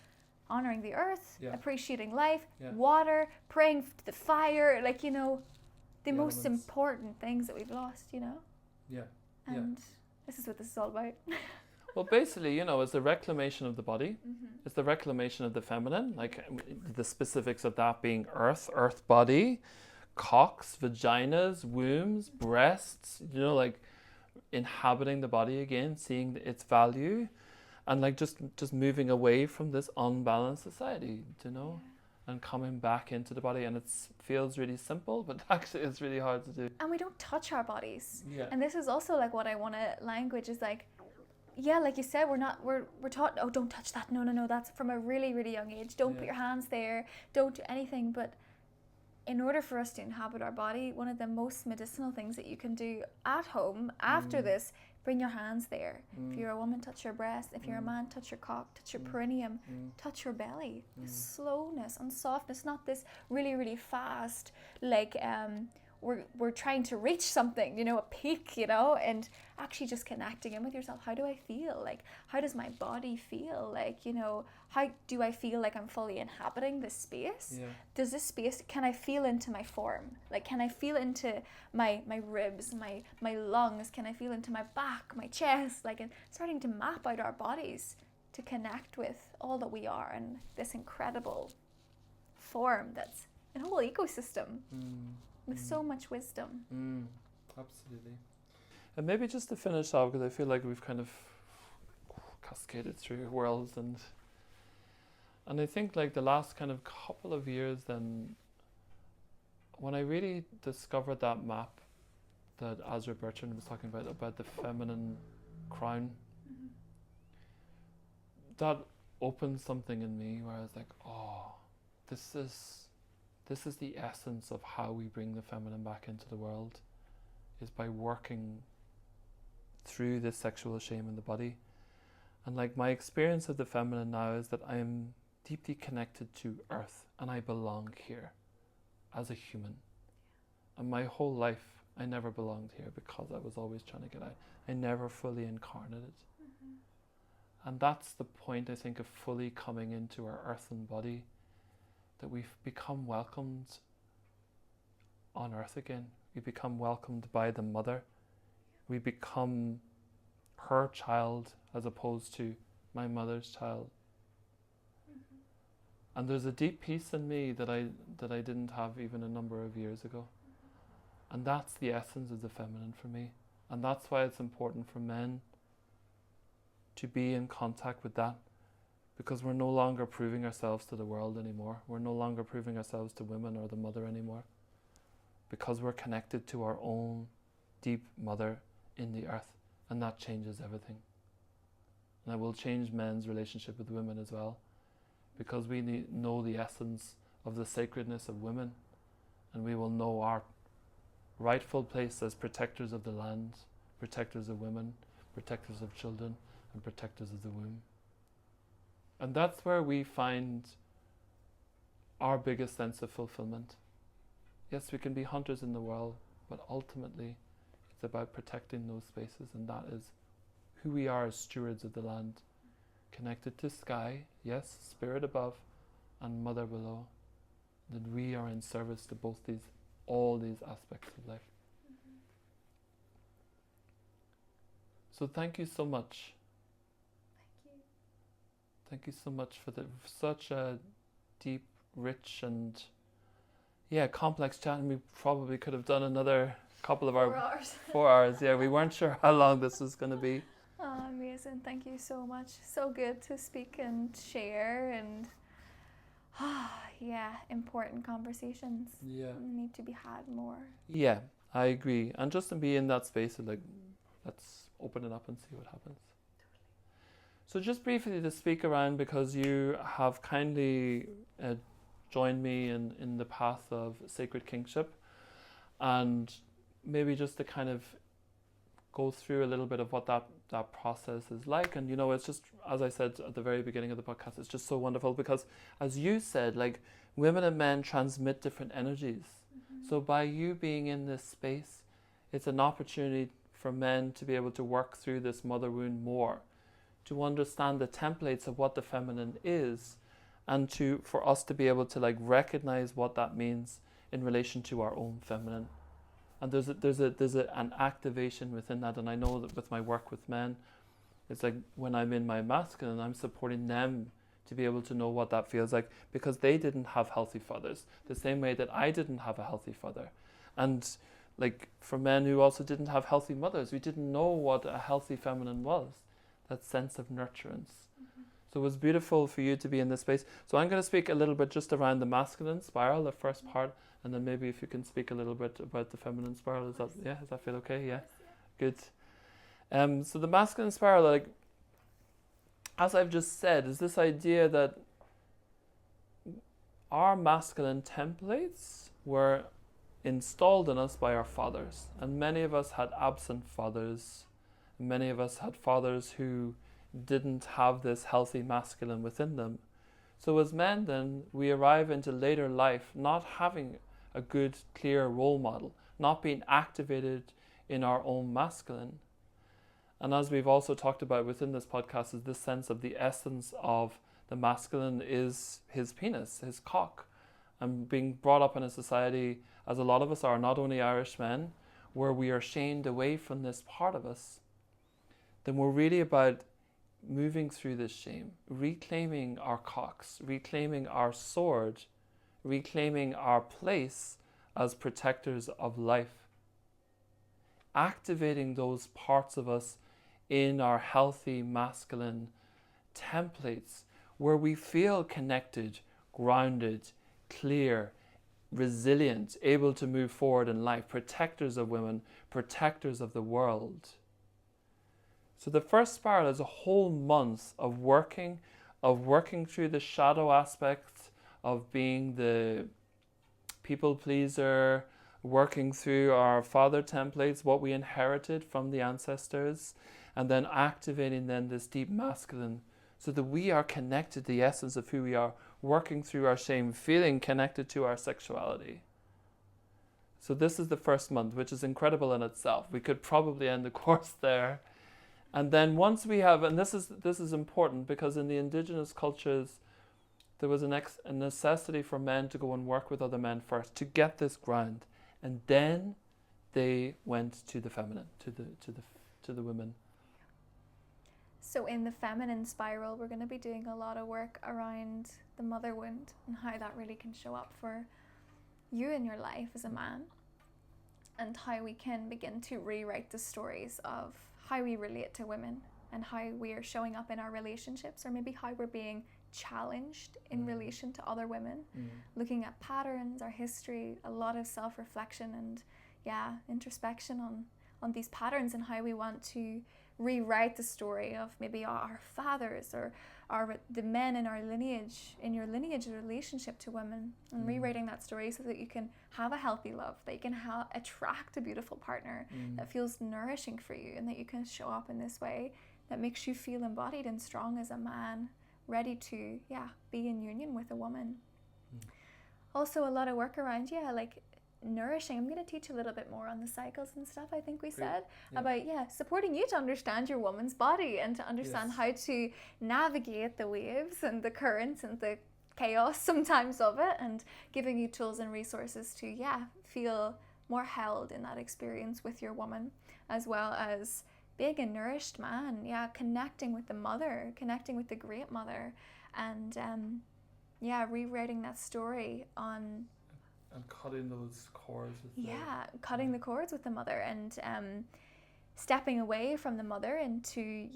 honoring the earth, appreciating life, water, praying to the fire, like, you know, the most
elements.
important things that we've lost, you know?
Yeah.
And this is what this is all about.
Well, basically, it's the reclamation of the body. It's the reclamation of the feminine, like the specifics of that being earth body, cocks, vaginas, wombs, breasts, like inhabiting the body again, seeing its value, and like just moving away from this unbalanced society, and coming back into the body. And it feels really simple, but actually it's really hard to do.
And we don't touch our bodies.
Yeah.
And this is also like what I want to language is like, yeah, like you said, we're taught, oh, don't touch that. No, that's from a really, really young age. Don't put your hands there. Don't do anything. But in order for us to inhabit our body, one of the most medicinal things that you can do at home after this, bring your hands there. If you're a woman, touch your breast. If you're a man, touch your cock, touch your perineum, touch your belly. Slowness and softness, not this really, really fast, like we're trying to reach something, a peak, and actually just connecting in with yourself. How do I feel? Like, how does my body feel? Like, how do I feel like I'm fully inhabiting this space?
Yeah.
Does this space, can I feel into my form? Like, can I feel into my ribs, my lungs? Can I feel into my back, my chest? Like, and starting to map out our bodies to connect with all that we are and this incredible form that's a whole ecosystem. With so much wisdom.
Absolutely. And maybe just to finish off, because I feel like we've kind of cascaded through worlds, and I think like the last kind of couple of years then, when I really discovered that map that Azra Bertrand was talking about the feminine crown, that opened something in me where I was like, oh, this is the essence of how we bring the feminine back into the world, is by working through this sexual shame in the body. And like my experience of the feminine now is that I am deeply connected to earth, and I belong here as a human. And my whole life I never belonged here because I was always trying to get out. I never fully incarnated. And that's the point, I think, of fully coming into our earthen body, that we've become welcomed on earth again. We become welcomed by the mother. We become her child as opposed to my mother's child. And there's a deep peace in me that I didn't have even a number of years ago. And that's the essence of the feminine for me. And that's why it's important for men to be in contact with that, because we're no longer proving ourselves to the world anymore. We're no longer proving ourselves to women or the mother anymore, because we're connected to our own deep mother in the earth, and that changes everything. And it will change men's relationship with women as well, because we know the essence of the sacredness of women, and we will know our rightful place as protectors of the land, protectors of women, protectors of children, and protectors of the womb. And that's where we find our biggest sense of fulfillment. Yes, we can be hunters in the world, but ultimately it's about protecting those spaces, and that is who we are as stewards of the land, connected to sky, yes, spirit above, and mother below. That we are in service to all these aspects of life. So thank you so much. Thank you so much for such a deep, rich, and complex chat. And we probably could have done another couple of
4 hours.
4 hours. Yeah, we weren't sure how long this was going to be.
Oh, amazing. Thank you so much. So good to speak and share, and important conversations.
Yeah.
Need to be had more.
Yeah, I agree. And just to be in that space of let's open it up and see what happens. So just briefly to speak around, because you have kindly joined me in the path of sacred kingship, and maybe just to kind of go through a little bit of what that process is like. And it's just, as I said at the very beginning of the podcast, it's just so wonderful because, as you said, like, women and men transmit different energies. So by you being in this space, it's an opportunity for men to be able to work through this mother wound more, to understand the templates of what the feminine is, and for us to be able to recognize what that means in relation to our own feminine. And there's an activation within that. And I know that with my work with men, it's like when I'm in my masculine, I'm supporting them to be able to know what that feels like, because they didn't have healthy fathers the same way that I didn't have a healthy father. And like for men who also didn't have healthy mothers, we didn't know what a healthy feminine was, that sense of nurturance. So it was beautiful for you to be in this space. So I'm going to speak a little bit just around the masculine spiral, the first part, and then maybe if you can speak a little bit about the feminine spiral. Does that feel okay? Yeah, good. So the masculine spiral, like as I've just said, is this idea that our masculine templates were installed in us by our fathers, and many of us had absent fathers. Many of us had fathers who didn't have this healthy masculine within them. So as men then, we arrive into later life not having a good, clear role model, not being activated in our own masculine. And as we've also talked about within this podcast, is this sense of the essence of the masculine is his penis, his cock. And being brought up in a society, as a lot of us are, not only Irish men, where we are shamed away from this part of us, then we're really about moving through this shame, reclaiming our cocks, reclaiming our sword, reclaiming our place as protectors of life, activating those parts of us in our healthy masculine templates where we feel connected, grounded, clear, resilient, able to move forward in life, protectors of women, protectors of the world. So the first spiral is a whole month of working through the shadow aspects of being the people pleaser, working through our father templates, what we inherited from the ancestors, and then activating then this deep masculine so that we are connected to the essence of who we are, working through our shame, feeling connected to our sexuality. So this is the first month, which is incredible in itself. We could probably end the course there. And then once we have, and this is important because in the indigenous cultures, there was a necessity for men to go and work with other men first to get this ground, and then they went to the feminine, to the women.
So in the feminine spiral, we're going to be doing a lot of work around the mother wound and how that really can show up for you in your life as a man, and how we can begin to rewrite the stories of how we relate to women and how we are showing up in our relationships, or maybe how we're being challenged in relation to other women, looking at patterns, our history, a lot of self-reflection and introspection on these patterns, and how we want to rewrite the story of maybe our fathers or the men in our lineage, in your lineage relationship to women, and rewriting that story so that you can have a healthy love, that you can attract a beautiful partner that feels nourishing for you, and that you can show up in this way that makes you feel embodied and strong as a man, ready to be in union with a woman. Also a lot of work around like nourishing. I'm going to teach a little bit more on the cycles and stuff, I think we said, about supporting you to understand your woman's body and to understand how to navigate the waves and the currents and the chaos sometimes of it, and giving you tools and resources to feel more held in that experience with your woman, as well as being a nourished man, connecting with the mother, connecting with the great mother, and rewriting that story on
and cutting those cords with
cutting the cords with the mother, and stepping away from the mother into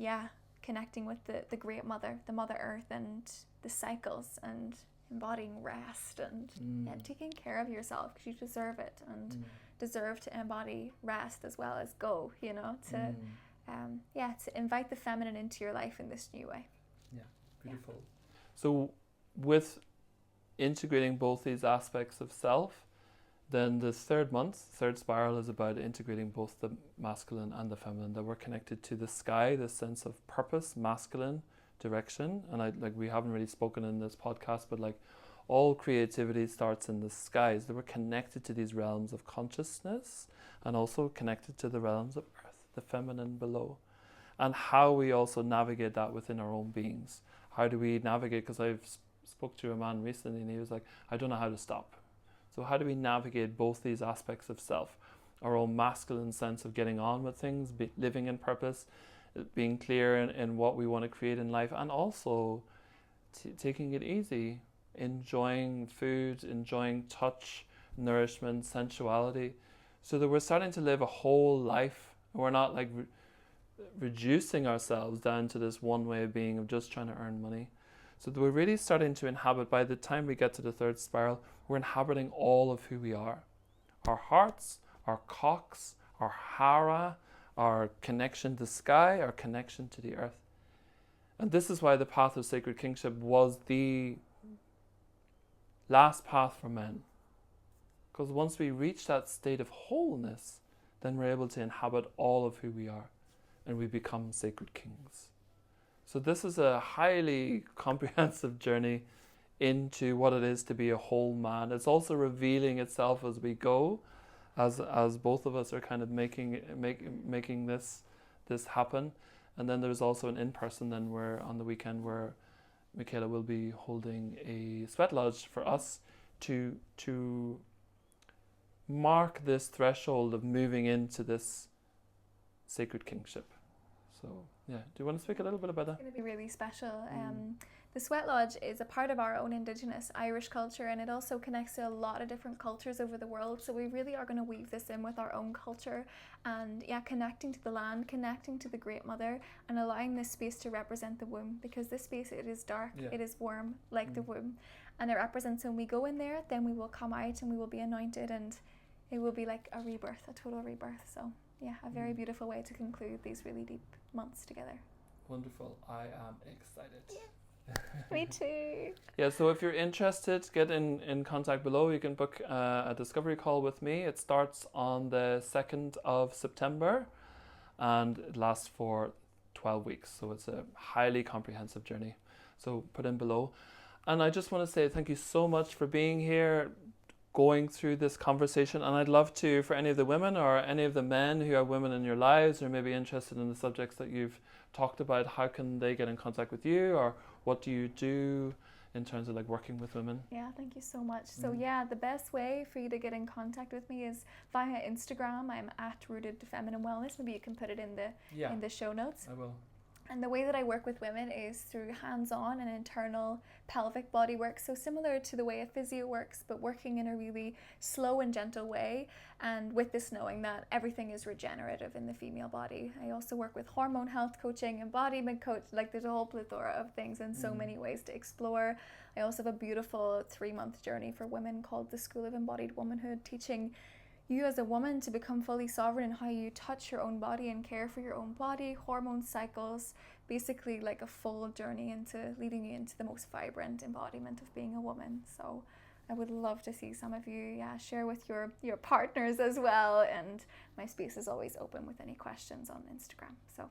connecting with the great mother, the Mother Earth, and the cycles, and embodying rest and taking care of yourself, because you deserve it, and deserve to embody rest as well as go, to invite the feminine into your life in this new way.
Beautiful. So with integrating both these aspects of self, then the third spiral is about integrating both the masculine and the feminine, that we're connected to the sky, this sense of purpose, masculine direction. And we haven't really spoken in this podcast, but all creativity starts in the skies, that we're connected to these realms of consciousness and also connected to the realms of earth, the feminine below, and how we also navigate that within our own beings. How do we navigate? Because I've spoke to a man recently and he was like, I don't know how to stop. So how do we navigate both these aspects of self? our own masculine sense of getting on with things, living in purpose, being clear in what we want to create in life, and also taking it easy, enjoying food, enjoying touch, nourishment, sensuality, so that we're starting to live a whole life. We're not like reducing ourselves down to this one way of being, of just trying to earn money. So that we're really starting to inhabit, by the time we get to the third spiral, we're inhabiting all of who we are. Our hearts, our cocks, our hara, our connection to sky, our connection to the earth. And this is why the path of sacred kingship was the last path for men. Because once we reach that state of wholeness, then we're able to inhabit all of who we are, and we become sacred kings. So this is a highly comprehensive journey into what it is to be a whole man. It's also revealing itself as we go, as both of us are kind of making this happen. And then there's also an in-person then, where on the weekend, where Michaela will be holding a sweat lodge for us to mark this threshold of moving into this sacred kingship. So yeah, do you want to speak a little bit about that?
It's going to be really special. The sweat lodge is a part of our own Indigenous Irish culture, and it also connects to a lot of different cultures over the world. So we really are going to weave this in with our own culture, and connecting to the land, connecting to the Great Mother, and allowing this space to represent the womb, because this space, it is dark, it is warm like the womb, and it represents when we go in there, then we will come out and we will be anointed, and it will be like a rebirth, a total rebirth. So yeah, a very beautiful way to conclude these really deep months together.
Wonderful. I am excited.
Yeah. Me too.
Yeah, so if you're interested, get in contact below. You can book a discovery call with me. It starts on the 2nd of September and it lasts for 12 weeks. So it's a highly comprehensive journey. So put in below. And I just want to say thank you so much for being here, going through this conversation. And I'd love to, for any of the women or any of the men who are women in your lives or maybe interested in the subjects that you've talked about, how can they get in contact with you, or what do you do in terms of like working with women? Yeah,
thank you so much. So the best way for you to get in contact with me is via Instagram. I'm at Rooted Feminine Wellness. Maybe you can put it in the show notes.
I will.
And the way that I work with women is through hands-on and internal pelvic body work. So similar to the way a physio works, but working in a really slow and gentle way. And with this knowing that everything is regenerative in the female body. I also work with hormone health coaching, embodiment coach, like there's a whole plethora of things and so many ways to explore. I also have a beautiful 3-month journey for women called the School of Embodied Womanhood, teaching you as a woman to become fully sovereign in how you touch your own body and care for your own body, hormone cycles, basically like a full journey into leading you into the most vibrant embodiment of being a woman. So I would love to see some of you share with your partners as well, and my space is always open with any questions on Instagram. So